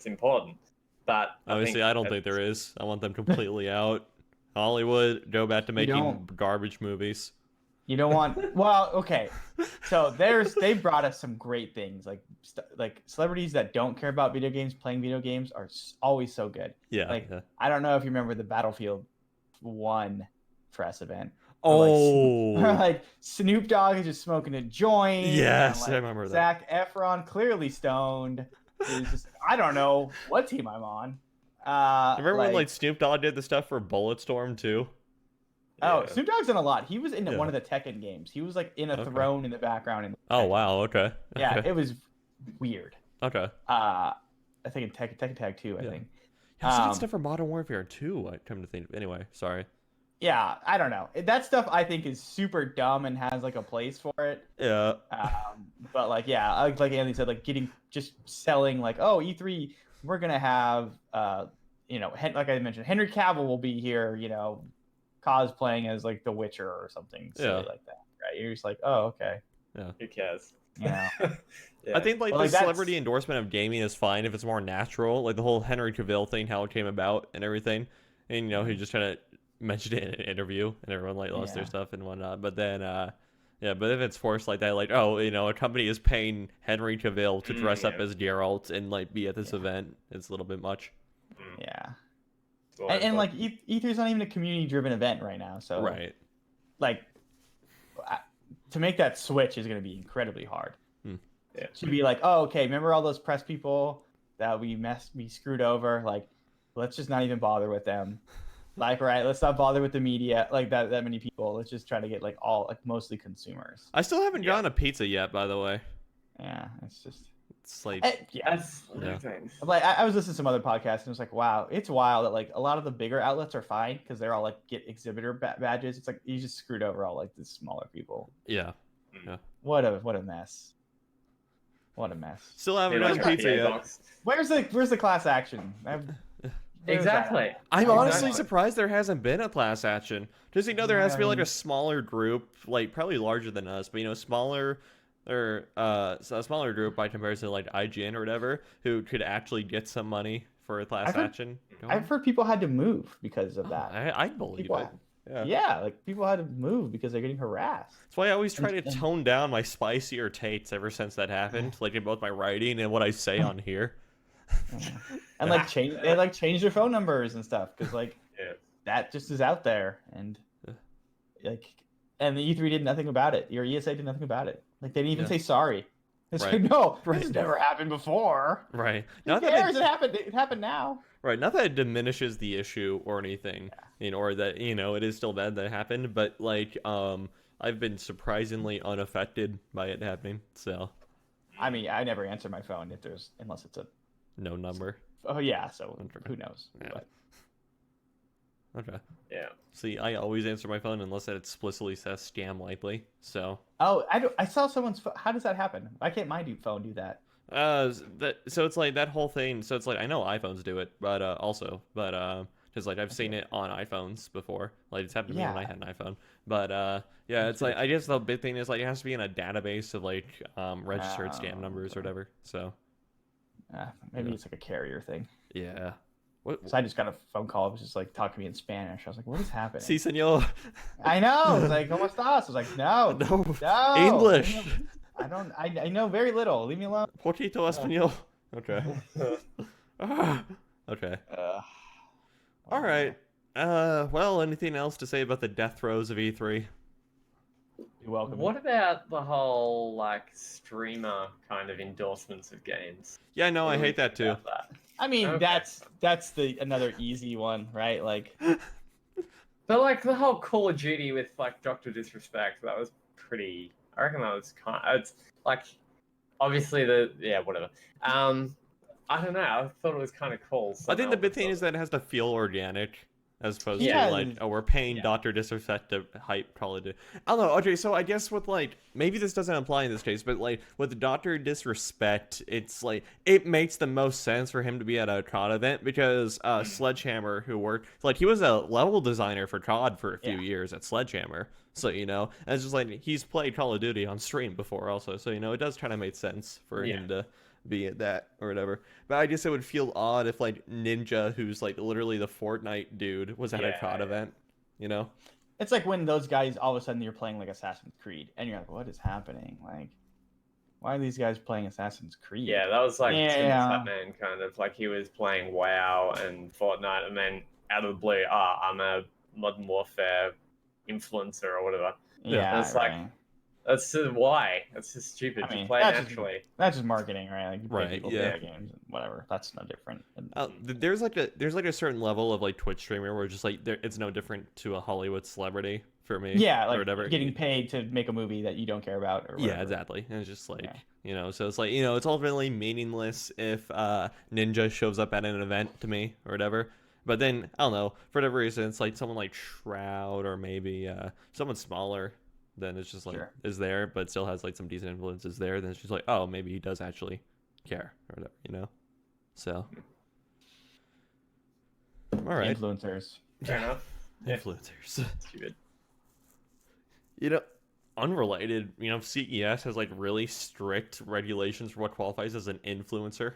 important. But obviously, I don't think there is. I want them completely out. Hollywood, go back to making garbage movies. You don't want. Well, okay. So they brought us some great things, like celebrities that don't care about video games playing video games are always so good. Yeah. I don't know if you remember the Battlefield 1 press event. Oh. Like Snoop Dogg is just smoking a joint. Yes, I remember that. Zac Efron clearly stoned. I don't know what team I'm on. Remember when like Snoop Dogg did the stuff for Bulletstorm too? Oh, Snoop Dogg's done a lot. He was in one of the Tekken games. He was like in a throne in the background. Oh wow, okay. Yeah, it was weird. Okay. I think in Tekken Tag 2, I think. Yeah, I've seen stuff for Modern Warfare 2, I come to think. Anyway, sorry. Yeah, I don't know. That stuff I think is super dumb and has like a place for it. Yeah. But like Anthony said, like just selling like, oh, E3, we're gonna have like I mentioned, Henry Cavill will be here, cosplaying as like The Witcher or something silly like that, right? You're just like, oh, okay. Yeah. Who cares? Yeah. I think the celebrity endorsement of gaming is fine if it's more natural, like the whole Henry Cavill thing, how it came about and everything, and he just kind of mentioned it in an interview and everyone like lost their stuff and whatnot. But then but if it's forced like that, like a company is paying Henry Cavill to dress up as Geralt and like be at this event, it's a little bit much. Yeah. And like E3 is not even a community driven event right now, so right, like to make that switch is going to be incredibly hard. Yeah. To be like, oh, okay, remember all those press people that we screwed over? Like, let's just not even bother with them. Like, right, let's not bother with the media, like that many people. Let's just try to get like mostly consumers. I still haven't gotten a pizza yet, by the way. Yeah, it's like like I was listening to some other podcasts and it was like, wow, it's wild that like a lot of the bigger outlets are fine because they're all like get exhibitor badges. It's like you just screwed over all like the smaller people. Yeah. What a mess. What a mess. Still haven't gotten pizza yet. Where's the class action? Exactly. I'm honestly surprised there hasn't been a class action. Just there has to be like a smaller group, like probably larger than us, but smaller or a smaller group by comparison to like IGN or whatever, who could actually get some money for a class action. I've heard people had to move because of that. I believe it. Yeah, like people had to move because they're getting harassed. That's why I always try to tone down my spicier takes ever since that happened, like in both my writing and what I say on here. And they change their phone numbers and stuff because that just is out there, and and the E3 did nothing about it. Your ESA did nothing about it. Like they didn't even say sorry. It's like, no, this never happened before. Right. Who cares? It happened now. Right. Not that it diminishes the issue or anything, or that it is still bad that it happened, but like I've been surprisingly unaffected by it happening. So. I mean, I never answer my phone unless it's a no number. Oh yeah, so who knows? Yeah. But. Okay. Yeah. See, I always answer my phone unless it explicitly says scam likely. So. Oh, I saw someone's phone. How does that happen? Why can't my phone do that? So it's like that whole thing. So it's like I know iPhones do it, but to because like I've seen it on iPhones before. Like it's happened to me when I Yeah. had an iPhone. But yeah, it's like I guess the big thing is like it has to be in a database of like registered stamp numbers or whatever. So Maybe Yeah. it's like a carrier thing. yeah. What? So I just got a phone call. It was just like talking to me in Spanish. I was like, "What is happening?" Si, señor. I know. It's like, "Cómo estás?" I was like, "No, No. no, English. I don't. I know very little. Leave me alone." Poquito español. Okay. Okay. All right. Well, anything else to say about the death throes of E3? You're welcome. What about the whole like streamer kind of endorsements of games? Yeah, no, What I do we hate that think too. about that? I mean, Okay. that's the another easy one, right? Like, But like the whole Call of Duty with like Doctor Disrespect, that was pretty. I reckon that was kind. It's like obviously whatever. I don't know. I thought it was kind of cool. I think the some big thing elements is that it has to feel organic, as opposed Yeah. to like, oh, we're paying Yeah. Doctor Disrespect to hype Call of Duty. I don't know. Okay, so I guess with like maybe this doesn't apply in this case, but like with Doctor Disrespect, it's like it makes the most sense for him to be at a COD event because Sledgehammer, who worked like he was a level designer for COD for a few Yeah. years at Sledgehammer. So and it's just like he's played Call of Duty on stream before also. So it does kind of make sense for him to be at that or whatever. But I guess it would feel odd if like Ninja, who's like literally the Fortnite dude, was at a COD event. it's like when those guys all of a sudden you're playing like Assassin's Creed, and you're like, "What is happening? Like, why are these guys playing Assassin's Creed?" Yeah, that was like Tim the Yeah. Fat Man kind of like he was playing WoW and Fortnite, and then out of the blue, I'm a Modern Warfare influencer or whatever. Yeah, It's like right. that's just why. That's just stupid. I mean, You play that's just- naturally. That's just marketing, right? Like, you pay Right, people to yeah. play games, and whatever. That's no different. There's like a certain level of like Twitch streamer where just like it's no different to a Hollywood celebrity for me. Yeah, or like whatever. getting paid to make a movie that you don't care about, or whatever. Yeah, exactly. And it's just like Yeah. so it's like it's ultimately meaningless if Ninja shows up at an event to me or whatever. But then I don't know, for whatever reason, it's like someone like Shroud or maybe someone smaller. Then it's just like Sure. is there, but still has like some decent influences there. Then it's just like, oh, maybe he does actually care or whatever. So, all right, Influencers. Fair enough. Yeah. influencers. Stupid. Unrelated. CES has like really strict regulations for what qualifies as an influencer.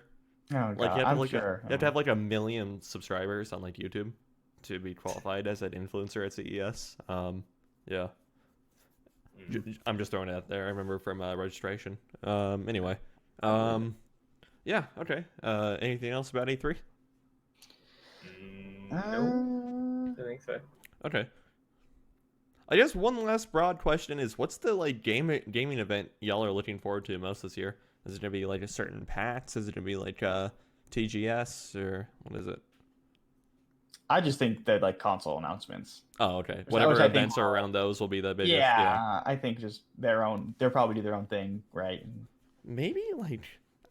Oh god, Like you have to I'm like sure. you have to have like 1 million subscribers on like YouTube to be qualified as an influencer at CES. Yeah. I'm just throwing it out there. I remember from registration. Anyway. Yeah. Okay. Anything else about E3? No, I think so. Okay. I guess one last broad question is, what's the like gaming event y'all are looking forward to most this year? Is it gonna be like a certain PAX? Is it gonna be like TGS or what is it? I just think that like console announcements. Oh, okay. Which Whatever I think events are will- around those will be the biggest. Yeah, I think just their own. They'll probably do their own thing, right? Maybe like.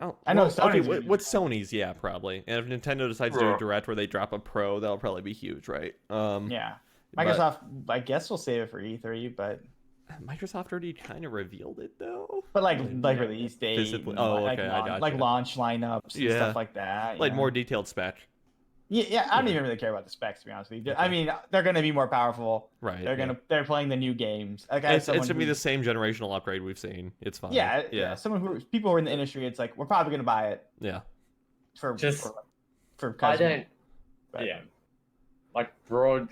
Oh, I know well, Sony's okay, gonna do what's Sony's? Yeah, probably. And if Nintendo decides to do a direct where they drop a Pro, that'll probably be huge, right? Yeah. but Microsoft, I guess, will save it for E3, but Microsoft already kind of revealed it though. like release date, Physically- and, oh, like, okay, I launch, gotcha. like launch lineups and Yeah. stuff like that. Like yeah. more detailed spec. Yeah, I don't even really care about the specs, to be honest with you. I mean, they're going to be more powerful. Right. They're playing the new games. Like, It's gonna be the same generational upgrade we've seen. It's fine. Yeah. People who are in the industry, it's like we're probably going to buy it Yeah. for I cosmetic, don't. but- Yeah. Like broad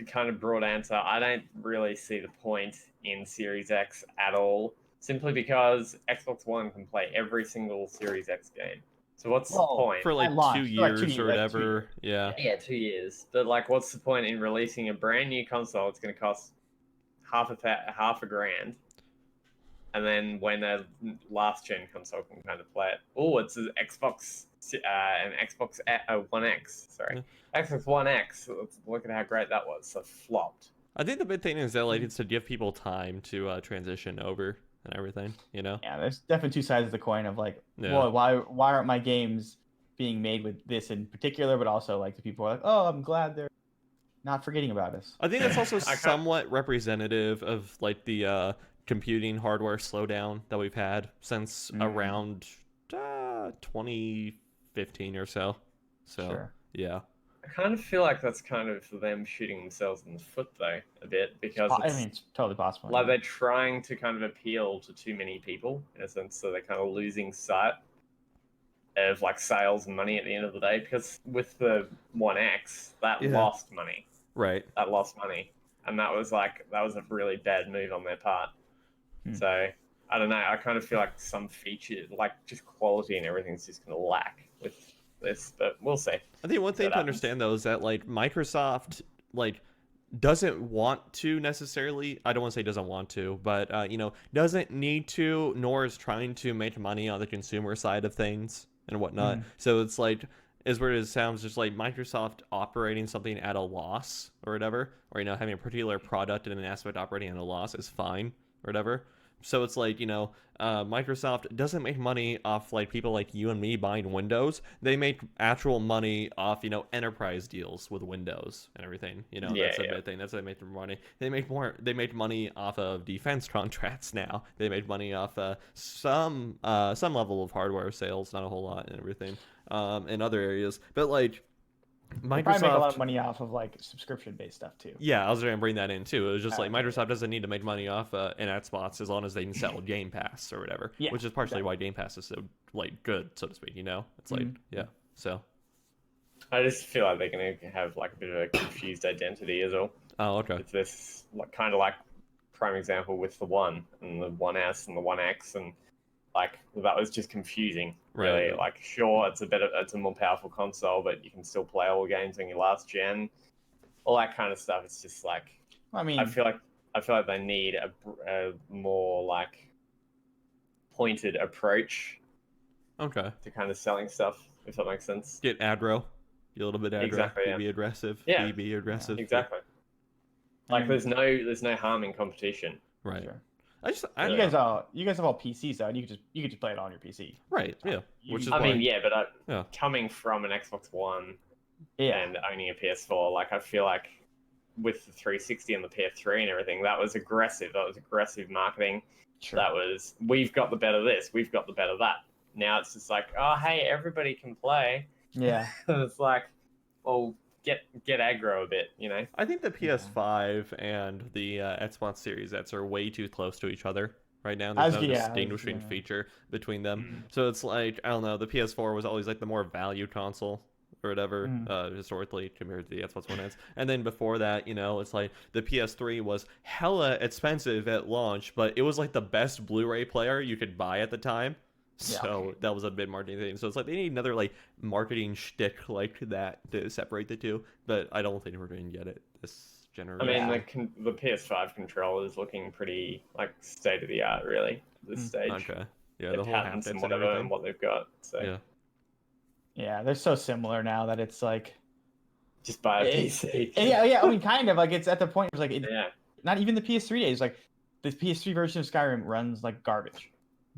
answer. I don't really see the point in Series X at all. Simply because Xbox One can play every single Series X game. So what's the point? For like At launch, 2 for like years 2 years, or like 2 whatever. Yeah. Yeah, 2 years. But like, what's the point in releasing a brand new console? It's going to cost half a grand, and then when a last gen console can kind of play it, it's an Xbox One X. Sorry, Xbox One X. Let's look at how great that was. So flopped. I think the big thing is that like it's to give people time to transition over and everything. Yeah, there's definitely two sides of the coin of like, Yeah. well, why aren't my games being made with this in particular, but also like the people are like, oh, I'm glad they're not forgetting about us. I think that's also I can't- somewhat representative of like the computing hardware slowdown that we've had since around 2015 or so. So Sure. yeah. I kind of feel like that's kind of them shooting themselves in the foot though a bit because I mean, it's totally possible. like they're trying to kind of appeal to too many people in a sense, so they're kind of losing sight of like sales and money at the end of the day. Because with the One X, that lost money. Right. That lost money, and that was a really bad move on their part. So I don't know. I kind of feel like some feature, like just quality and everything's just gonna lack with this, but we'll see. I think one thing to understand though is that like Microsoft like doesn't want to necessarily, I don't want to say doesn't want to, but doesn't need to, nor is trying to make money on the consumer side of things and whatnot. So it's like, as weird as it sounds, just like Microsoft operating something at a loss or whatever, or having a particular product and an aspect operating at a loss is fine or whatever. So it's like, Microsoft doesn't make money off like people like you and me buying Windows. They make actual money off, enterprise deals with Windows and everything. That's a big thing. That's how they make their money. They make money off of defense contracts now. They make money off some level of hardware sales, not a whole lot and everything, in other areas. But like Microsoft probably make a lot of money off of like subscription-based stuff too. Yeah, I was going to bring that in too. It was just like Microsoft doesn't need to make money off in Xbox as long as they can sell Game Pass or whatever. Yeah, which is partially why Game Pass is so like good, so to speak. It's like so. I just feel like they're going to have like a bit of a confused identity as well. Oh, okay. It's this like kind of like prime example with the One and the One S and the One X, and like that was just confusing. Really, like sure, it's a more powerful console, but you can still play all the games on your last gen, all that kind of stuff. It's just like, I mean, I feel like they need a more like pointed approach. Okay. To kind of selling stuff, if that makes sense. Get aggro, get a little bit aggro. Exactly. Be aggressive. Yeah. Be aggressive. Exactly. Like there's no harm in competition. Right. Sure. You guys have all PCs though, and you could just play it on your PC. Right. Yeah. Coming from an Xbox One, and owning a PS4, like I feel like with the 360 and the PS3 and everything, that was aggressive. That was aggressive marketing. Sure. That was we've got the better this, we've got the better that. Now it's just like, oh hey, everybody can play. Yeah. It's like, well, get aggro a bit, I think the PS5 and the Xbox Series X are way too close to each other right now. There's no distinguishing feature between them. So it's like, I don't know, the PS4 was always like the more valued console or whatever, historically, compared to the Xbox One X. And then before that, it's like the PS3 was hella expensive at launch, but it was like the best Blu-ray player you could buy at the time. So that was a bit marketing thing. So it's like they need another like marketing shtick like that to separate the two. But I don't think we're going to get it this generation. I mean, the PS5 controller is looking pretty like state of the art, really, at this stage. Okay. Yeah, the whole patents and whatever and what they've got. So yeah, they're so similar now that it's like just buy a PC. Yeah. I mean, kind of like it's at the point where it's like not even the PS3 days. Like the PS3 version of Skyrim runs like garbage.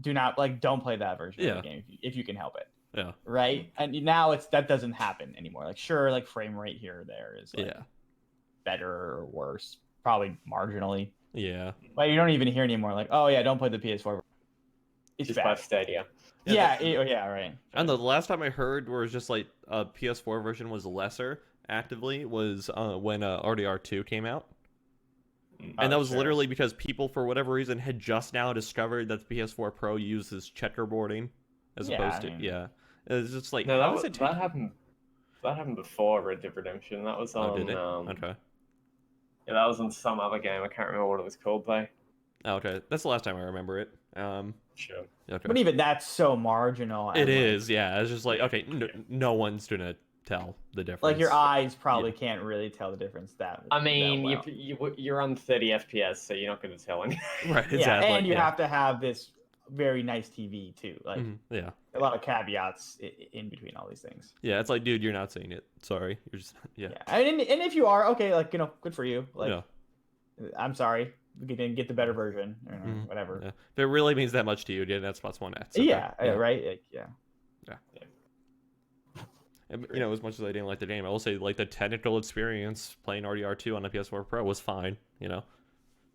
Don't play that version of the game if you can help it. Yeah. Right. And now that doesn't happen anymore. Like sure, like frame rate here or there is like better or worse, probably marginally. Yeah. But you don't even hear anymore like, oh yeah, don't play the PS4. It's just bad. buy Stadia. Right. And the last time I heard where it's just like a PS4 version was lesser actively was when RDR2 came out. And that was literally because people, for whatever reason, had just now discovered that the PS4 Pro uses checkerboarding as opposed to It's just like that happened. That happened before Red Dead Redemption. That was on. Did it? Okay. Yeah, that was on some other game. I can't remember what it was called though. Oh, okay. That's the last time I remember it. Sure. Okay. But even that's so marginal. It is. Yeah. It's just like okay, no one's gonna tell the difference. Like your eyes probably can't really tell the difference that. I mean, well. you're on 30 FPS, so you're not going to tell anything. Right. Exactly. Yeah, and you have to have this very nice TV too. Like a lot of caveats in between all these things. Yeah, it's like, dude, you're not seeing it. Sorry, you're just And if you are okay, like good for you. Like, I'm sorry, we didn't get the better version or whatever. Yeah. If it really means that much to you, get an Xbox One X. Okay. Right. Like, yeah. And, as much as I didn't like the game, I will say like the technical experience playing RDR2 on a PS4 Pro was fine. Yeah,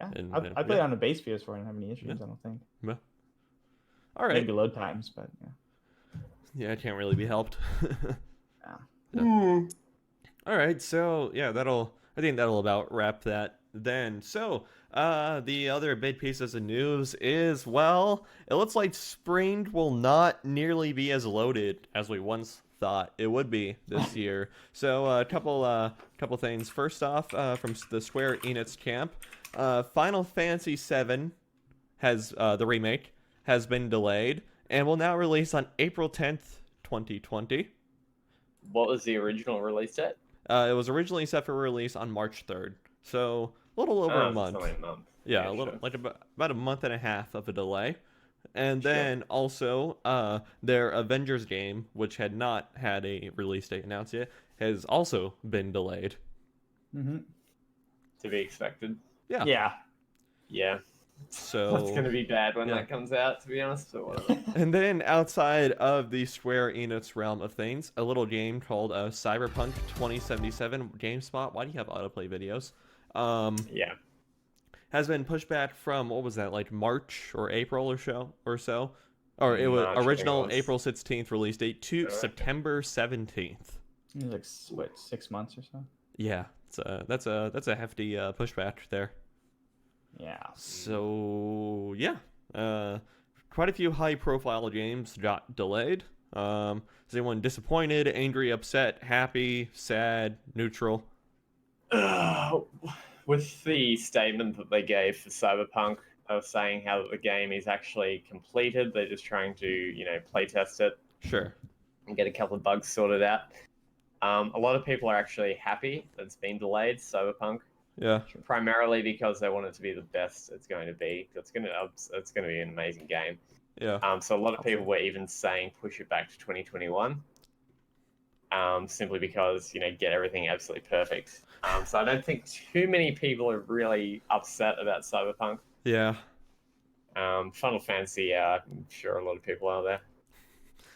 I played it on a base PS4 and didn't have any issues. I don't think. Yeah. All right. Maybe load times, but yeah, it can't really be helped. All right, so yeah, I think that'll about wrap that then. So, the other big pieces of news is, well, it looks like spring will not nearly be as loaded as we once thought it would be this year. So, a couple things. First off, from the Square Enix camp, Final Fantasy VII has the remake has been delayed and will now release on April 10th, 2020. What was the original release date? It was originally set for release on March 3rd, so a little over a It's month. only a month. Yeah, a little sure. like about a month and a half of a delay. And Sure. then also, their Avengers game, which had not had a release date announced yet, has also been delayed. Mm-hmm. To be expected. Yeah. Yeah. Yeah. So That's gonna be bad when yeah. that comes out, to be honest. But whatever. And then outside of the Square Enix realm of things, a little game called Cyberpunk 2077. GameSpot, why do you have autoplay videos? Yeah. Has been pushed back from, what was that, like March or April or so, or it was March, I think it original was. April 16th release date to Okay. September 17th. It was like what, 6 months or so? Yeah, that's a hefty pushback there. Yeah. So yeah, quite a few high-profile games got delayed. Is anyone disappointed, angry, upset, happy, sad, neutral? With the statement that they gave for Cyberpunk of saying how the game is actually completed, they're just trying to, play test it Sure. and get a couple of bugs sorted out. A lot of people are actually happy that it's been delayed, Cyberpunk, Yeah. primarily because they want it to be the best it's going to be. It's going to be an amazing game. Yeah. So a lot of people were even saying push it back to 2021. Simply because, get everything absolutely perfect. So I don't think too many people are really upset about Cyberpunk. Yeah. Final Fantasy, I'm sure a lot of people are there.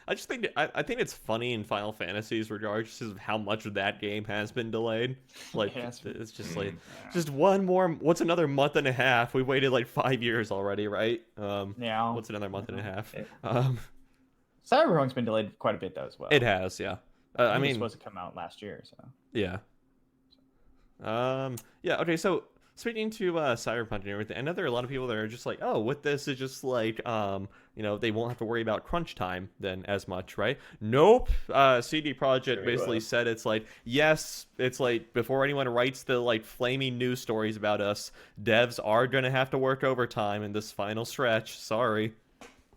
I just think I think it's funny in Final Fantasies regardless of how much of that game has been delayed. Like Yeah, it's just like Yeah. just one more. What's another month and a half? We waited like 5 years already, right? Yeah. What's another month and a half? Yeah. Cyberpunk's been delayed quite a bit though as well. It has, yeah. I It was mean, supposed to come out last year, so. yeah. Yeah. Okay. So speaking to Cyberpunk and everything, I know there are a lot of people that are just like, oh, with this, it's just like, they won't have to worry about crunch time then as much, right? Nope. CD Projekt basically said it's like, yes, it's like before anyone writes the like flaming news stories about us, devs are gonna have to work overtime in this final stretch. Sorry,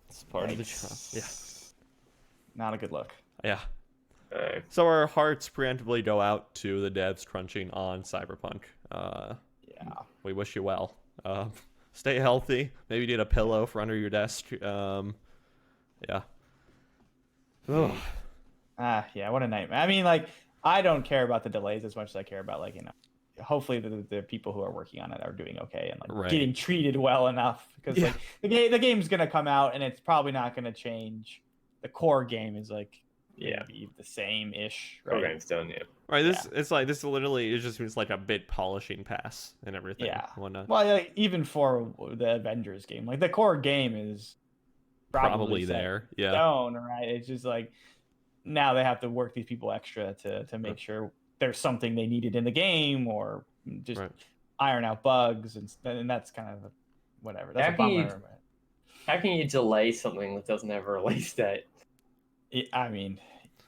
it's part of the job. Yeah. Not a good look. Yeah. So our hearts preemptively go out to the devs crunching on Cyberpunk. Yeah. We wish you well. Stay healthy. Maybe need a pillow for under your desk. Yeah. Ugh. Yeah, what a nightmare. I mean, like, I don't care about the delays as much as I care about, like, hopefully the people who are working on it are doing okay and like Right. getting treated well enough because Yeah. like the game's gonna come out and it's probably not gonna change. The core game is like be the same ish. Right? Program's done, yeah. Right. It's like this literally is just like a bit polishing pass and everything. Yeah. Whatnot. Well, like, even for the Avengers game, like the core game is Probably set there. Yeah. stone, right? It's just like now they have to work these people extra to make sure there's something they needed in the game or just iron out bugs and that's kind of whatever. That's a bummer. How can you delay something that doesn't have a release date? I mean,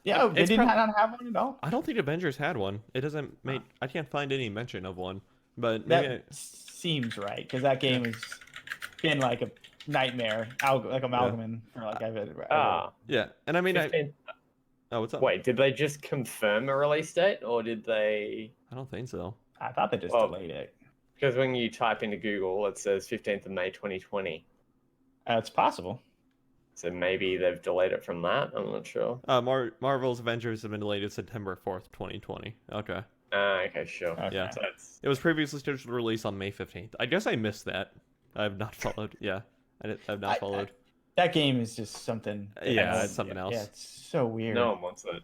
yeah, they did not have one at all. I don't think Avengers had one. It doesn't make. I can't find any mention of one. But that maybe seems right because that game has been like a nightmare, like amalgaming for like yeah, and I mean, 15... what's up? Wait, did they just confirm a release date or did they? I don't think so. I thought they just delayed it. Because when you type into Google, it says 15th of May 2020. It's possible. So maybe they've delayed it from that. I'm not sure. Marvel's Avengers have been delayed to September 4th, 2020. Okay. Okay, sure. Okay. Yeah. So It was previously scheduled to release on May 15th. I guess I missed that. I've not followed. Yeah. I've not followed. That game is just something. Yeah, it's something else. Yeah, it's so weird. no one wants it.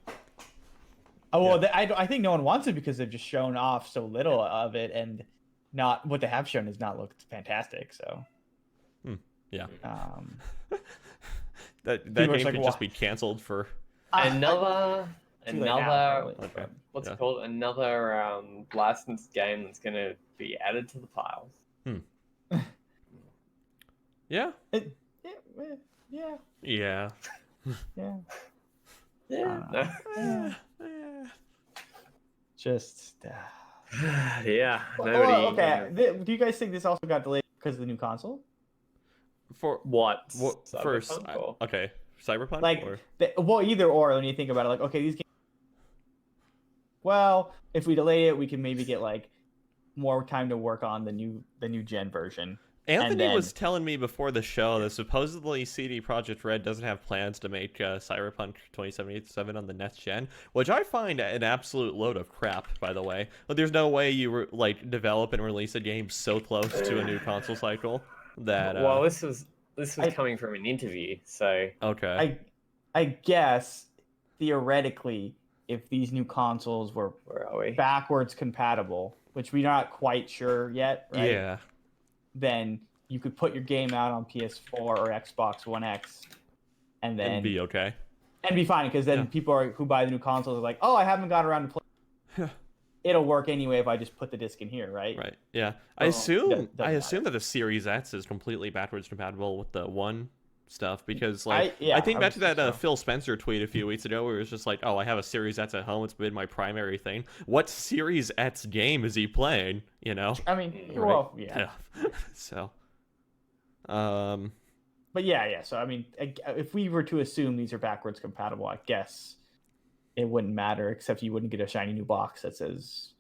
Oh well, I think no one wants it because they've just shown off so little of it, and not what they have shown has not looked fantastic. So. Yeah. Um. that People are game like, could just be canceled for. Another Too late now, another apparently, Okay. what's Yeah. it called? Another licensed game that's going to be added to the pile. Yeah. It, yeah, yeah, Yeah. yeah. Yeah. No. Eh, eh. Just. Yeah. Well, Nobody. okay. Do you guys think this also got delayed because of the new console? For What? first? Cyberpunk or? Okay, Cyberpunk Like, or well, either or. When you think about it, like, okay, these games. Well, if we delay it, we can maybe get like more time to work on the new gen version. Anthony then, was telling me before the show that supposedly CD Projekt Red doesn't have plans to make Cyberpunk 2077 on the next gen, which I find an absolute load of crap, by the way. Like, there's no way you like develop and release a game so close to a new console cycle that. Well, this was I- coming from an interview, so Okay. I guess theoretically, if these new consoles were where are we? backwards compatible, which we're not quite sure yet, right? Yeah. Then you could put your game out on PS4 or Xbox One X, and then And be okay. and be fine, because then Yeah. people who buy the new consoles are like, oh, I haven't got around to play. It'll work anyway if I just put the disc in here, right? Right. Yeah. I Well, assume doesn't that matter. the Series X is completely backwards compatible with the One stuff because I think would back to say that so. Phil Spencer tweet a few weeks ago where it was just like, oh, I have a Series X at home. It's been my primary thing. What Series X game is he playing? You know? I mean, Right. well, yeah. So, But yeah. So I mean, if we were to assume these are backwards compatible, I guess it wouldn't matter, except you wouldn't get a shiny new box that says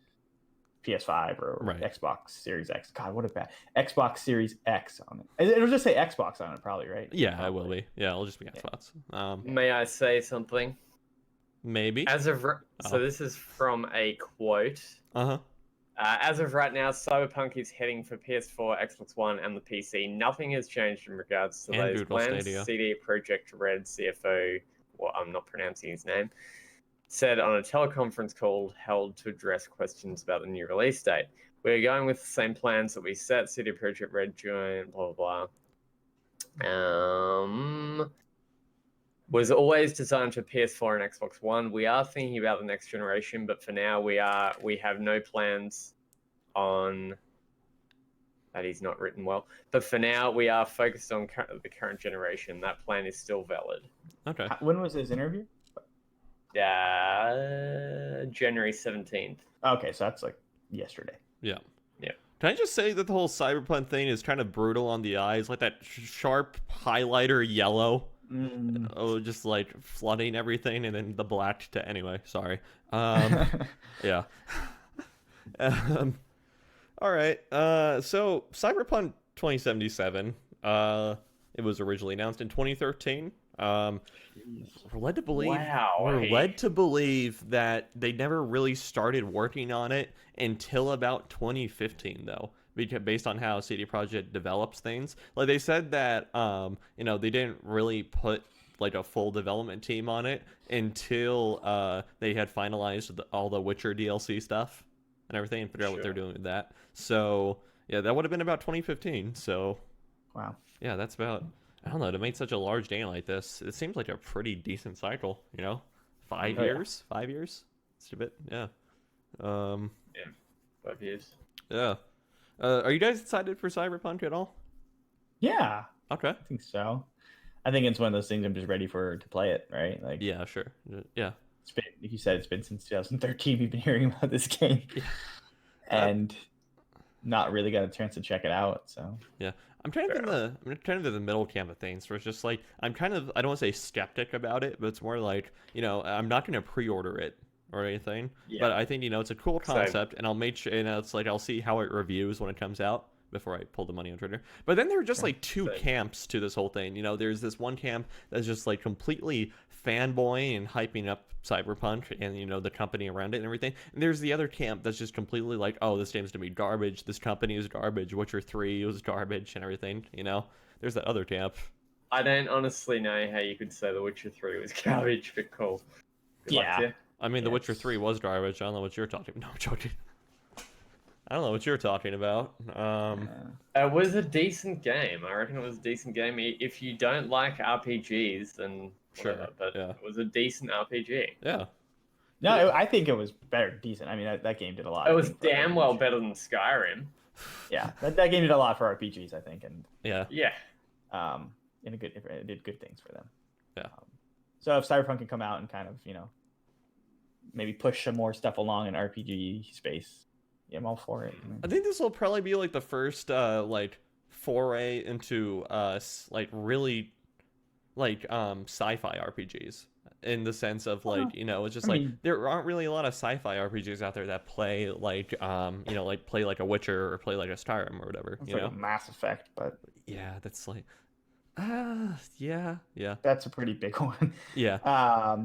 PS5 or Right. Xbox Series X. God, what a bad Xbox Series X on it. It'll just say Xbox on it, probably, right? yeah, it will be. Yeah, it'll just be Xbox. May I say something? Maybe. As of Oh. so, this is from a quote. Uh-huh. As of right now, Cyberpunk is heading for PS4, Xbox One, and the PC. Nothing has changed in regards to And those Google plans. Stadia. CD Projekt Red CFO, well, I'm not pronouncing his name, said on a teleconference call held to address questions about the new release date. We're going with the same plans that we set. CD Projekt Red joined, blah, blah, blah. Was always designed for PS4 and Xbox One. We are thinking about the next generation, but for now we have no plans on that. He's not written well, but for now we are focused on the current generation. That plan is still valid. Okay. When was his interview? January 17th. Okay, so that's like yesterday. Yeah. Yeah. Can I just say that the whole Cyberpunk thing is kind of brutal on the eyes, like that sharp highlighter yellow. Oh, just like flooding everything, and then the black to anyway. Sorry. Yeah. All right. So Cyberpunk 2077. It was originally announced in 2013. We're led to believe. Wow. We're led to believe that they never really started working on it until about 2015, though. Because based on how CD Projekt develops things, like they said that they didn't really put like a full development team on it until they had finalized all the Witcher DLC stuff and everything and figured out what they're doing with that. So yeah, that would have been about 2015. So Wow. yeah, that's about, I don't know, to make such a large game like this, it seems like a pretty decent cycle, 5 Oh, yeah. years? 5 years? It's a bit, yeah. 5 years. Yeah. Are you guys excited for Cyberpunk at all? Yeah, Okay. I think so. I think it's one of those things I'm just ready to play it, right? Like, Yeah, sure. Yeah. it's been, like you said, it's been since 2013 we've been hearing about this game, Yeah. and not really got a chance to check it out. So I'm kind of in the middle camp of things where it's just like I don't want to say skeptic about it, but it's more like, I'm not going to pre-order it or anything. Yeah. But I think, it's a cool Same. concept, and I'll make sure, it's like I'll see how it reviews when it comes out before I pull the money on Twitter. But then there are just like two Same. camps to this whole thing. There's this one camp that's just like completely fanboying and hyping up Cyberpunk and the company around it and everything. And there's the other camp that's just completely like, oh, this game's gonna be garbage. This company is garbage. Witcher 3 was garbage and everything. There's that other camp. I don't honestly know how you could say The Witcher 3 was garbage, but cool. Good luck Yeah. to you. I mean, The Yes. Witcher 3 was garbage. I don't know what you're talking about. No, I'm joking. I don't know what you're talking about. It was a decent game. I reckon it was a decent game. If you don't like RPGs, then Sure, whatever, but yeah. it was a decent RPG. Yeah. No, I think it was decent. I mean, that game did a lot. It I was think, for damn RPG. well better than Skyrim. Yeah, that game did a lot for RPGs, I think, and Yeah. Yeah. it did good things for them. Yeah. So if Cyberpunk can come out and kind of, maybe push some more stuff along in RPG space, yeah, I'm all for it. I think this will probably be like the first like foray into really like sci-fi RPGs, in the sense of like it's just there aren't really a lot of sci-fi RPGs out there that play like like play like a Witcher or play like a Skyrim or whatever. It's like a Mass Effect, but yeah, that's like yeah. That's a pretty big one. Yeah. I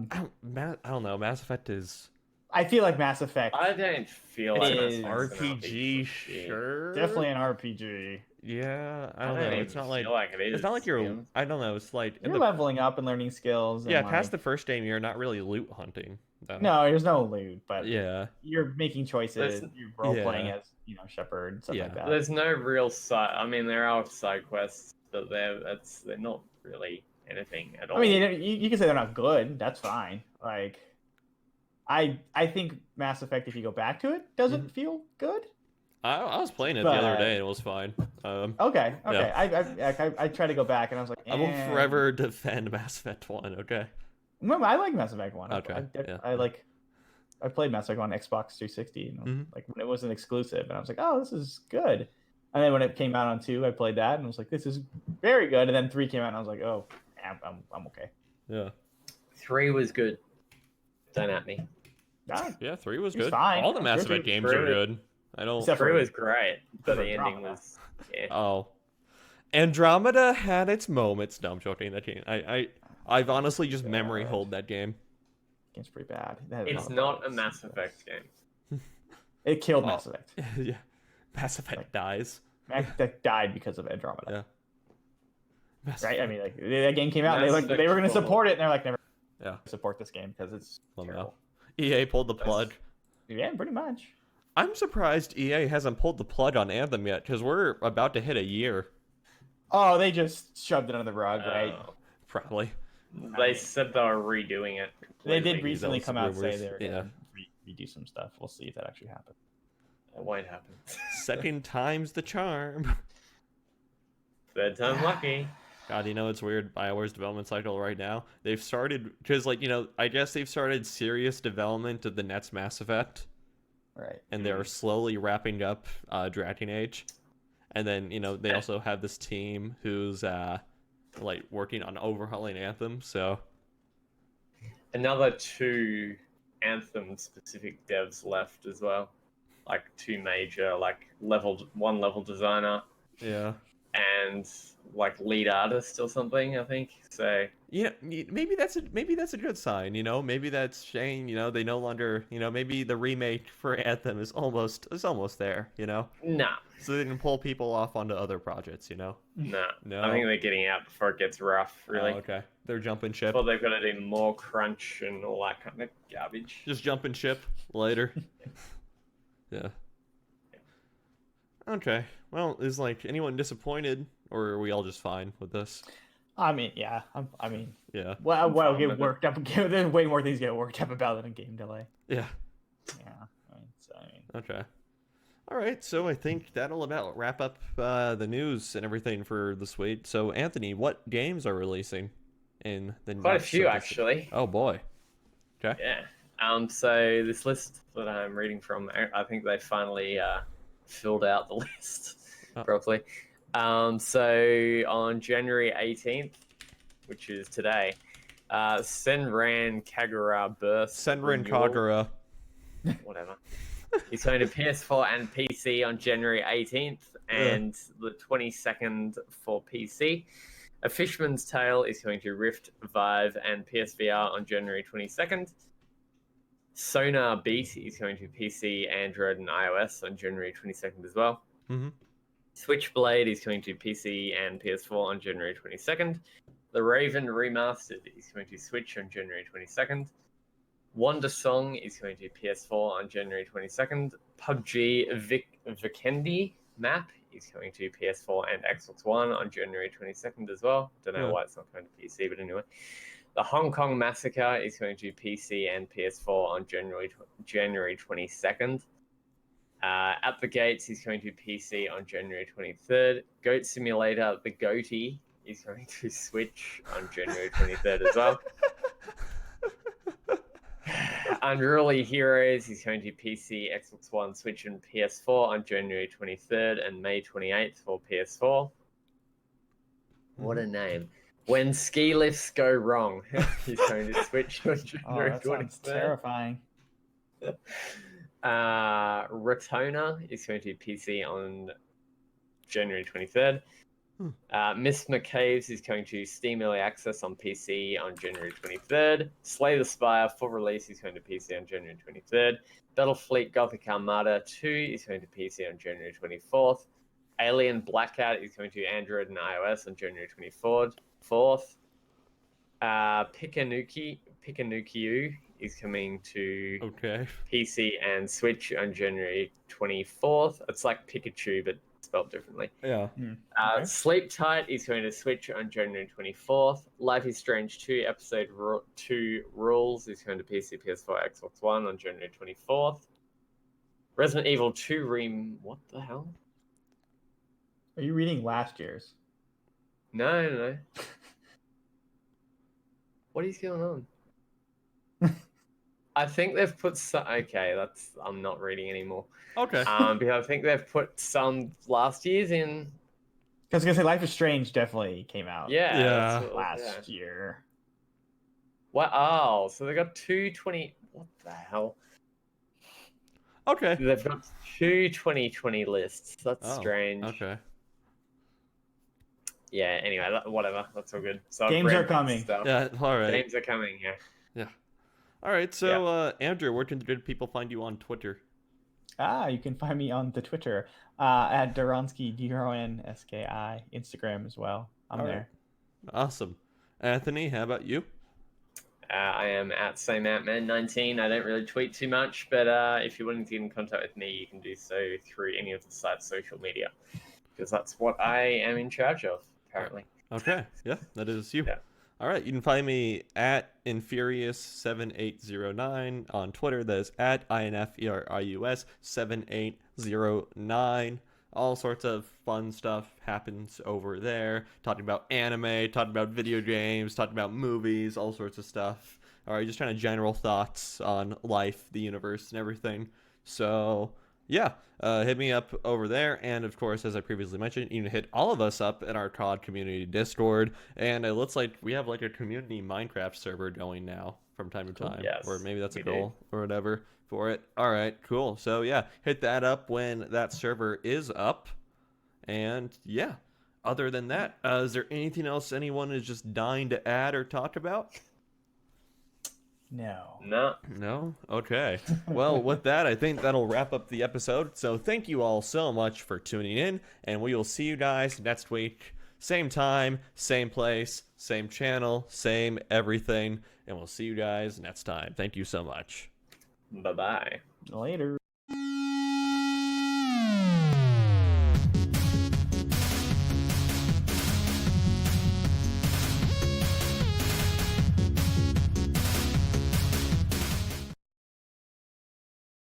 don't know. Mass Effect is. I feel like Mass Effect. I don't feel like is RPG, sure. Definitely an RPG. Yeah, I don't know. It's not like it is. It's not like you're. I don't know. It's like You're leveling up and learning skills. Yeah, and past the first game, you're not really loot hunting. Though. No, there's no loot, but yeah, you're making choices. You're role playing as Shepard and stuff like that. There's no real side. I mean, there are side quests, but they're not really anything at all. I mean, you can say they're not good. That's fine. Like, I think Mass Effect, if you go back to it, doesn't feel good. I was playing it the other day and it was fine. Okay. Yeah. I tried to go back and I was like, I will forever defend Mass Effect 1. Okay. Remember, I like Mass Effect 1. Okay. I played Mass Effect on Xbox 360, like when it was an exclusive, and I was like, oh, this is good. And then when it came out on 2, I played that and I was like, this is very good. And then 3 came out and I was like, oh, I'm okay. Yeah. 3 was good. Don't at me. Yeah, 3 was good. Fine. All the Mass Effect games are good. I don't. 3 was great, but the ending was. Yeah. Oh, Andromeda had its moments. No, I'm joking. That game, I've honestly just memory hold that game. Game's pretty bad. It's not a Mass Effect game. It killed Mass Effect. Yeah, Mass Effect dies. Mass Effect died because of Andromeda. Yeah. Right. I mean, like that game came out. And they were going to support it, and they're like, never. Yeah. Support this game because it's terrible. EA pulled the plug. Yeah, pretty much. I'm surprised EA hasn't pulled the plug on Anthem yet, because we're about to hit a year. Oh, they just shoved it under the rug, right? Probably. They said they were redoing it. They did recently come out and say they're going to redo some stuff. We'll see if that actually happens. It won't happen. Second time's the charm. Third time lucky. God, it's weird. BioWare's development cycle right now. They've started, because, I guess they've started serious development of the next Mass Effect. Right. And they're slowly wrapping up Dragon Age. And then, they also have this team who's, working on overhauling Anthem, so. Another 2 Anthem-specific devs left as well. 2 major, one level designer. Yeah. And lead artist or something, I think. So yeah, maybe that's a good sign. Maybe that's saying they no longer maybe the remake for Anthem is almost there. Nah. So they can pull people off onto other projects. Nah. No. I think they're getting out before it gets rough. Really. Oh, okay. They're jumping ship. Well, they've got to do more crunch and all that kind of garbage. Just jumping ship later. Yeah. Okay. Well, is anyone disappointed, or are we all just fine with this? I mean, yeah. Yeah. Well, get worked up. There's way more things to get worked up about than a game delay. Yeah. Yeah. Okay. All right. So I think that'll about wrap up the news and everything for this week. So Anthony, what games are releasing in the quite a few actually? Oh boy. Okay. Yeah. So this list that I'm reading from, I think they finally filled out the list properly. So on January 18th, which is today, Senran Kagura Burst. Senran Kagura. Whatever. It's going to PS4 and PC on January 18th and the 22nd for PC. A Fishman's Tale is going to Rift, Vive, and PSVR on January 22nd. Sonar Beat is going to PC, Android, and iOS on January 22nd as well. Mm-hmm. Switchblade is going to PC and PS4 on January 22nd. The Raven Remastered is going to Switch on January 22nd. Wonder Song is going to PS4 on January 22nd. PUBG Vikendi Map is going to PS4 and Xbox One on January 22nd as well. Don't know why it's not going to PC, but anyway. The Hong Kong Massacre is coming to PC and PS4 on January 22nd. At the Gates is going to PC on January 23rd. Goat Simulator, The Goatee, is going to Switch on January 23rd as well. Unruly Heroes is going to PC, Xbox One, Switch, and PS4 on January 23rd and May 28th for PS4. What a name. When Ski Lifts Go Wrong is going to Switch on January 23rd. That sounds terrifying. Ratona is going to PC on January 23rd. Miss McCabe's is going to Steam Early Access on PC on January 23rd. Slay the Spire full release is going to PC on January 23rd. Battlefleet Gothic Armada 2 is going to PC on January 24th. Alien Blackout is going to Android and iOS on January 24th. Pikanukiu is coming to PC and Switch on January 24th. It's like Pikachu, but spelled differently. Yeah. Sleep Tight is going to Switch on January 24th. Life is Strange 2 Episode 2 Rules is going to PC, PS4, Xbox One on January 24th. Resident Evil 2 What the hell? Are you reading last year's? No. What is going on? I think they've put some. Okay, I'm not reading anymore. Okay. Because I think they've put some last year's in. Because I was gonna say Life is Strange definitely came out. Yeah. Last year. What? Oh, so they got 220. What the hell? Okay. They've got two 2020 lists. That's strange. Okay. Yeah. Anyway, whatever. That's all good. So games are coming. Stuff. Yeah. All right. Games are coming. Yeah. All right. So, Andrew, where can people find you on Twitter? You can find me on the Twitter at Doronsky, DRONSKI, Instagram as well. I'm there. Awesome. Anthony, how about you? I am at SameAntman19. I don't really tweet too much, but if you're wanting to get in contact with me, you can do so through any of the site's social media, because that's what I am in charge of, apparently. Okay. Yeah, that is you. Yeah. All right, you can find me at Infurious7809 on Twitter. That is at INFERIUS7809. All sorts of fun stuff happens over there. Talking about anime, talking about video games, talking about movies, all sorts of stuff. All right, just kind of general thoughts on life, the universe, and everything. So, yeah, hit me up over there. And, of course, as I previously mentioned, you can hit all of us up in our COD community Discord. And it looks like we have, like, a community Minecraft server going now from time to time. Yes, or maybe that's a goal or whatever for it. All right, cool. So, yeah, hit that up when that server is up. And, yeah, other than that, is there anything else anyone is just dying to add or talk about? No. Okay. Well, with that, I think that'll wrap up the episode. So thank you all so much for tuning in, and we will see you guys next week. Same time, same place, same channel, same everything, and we'll see you guys next time. Thank you so much. Bye-bye. Later.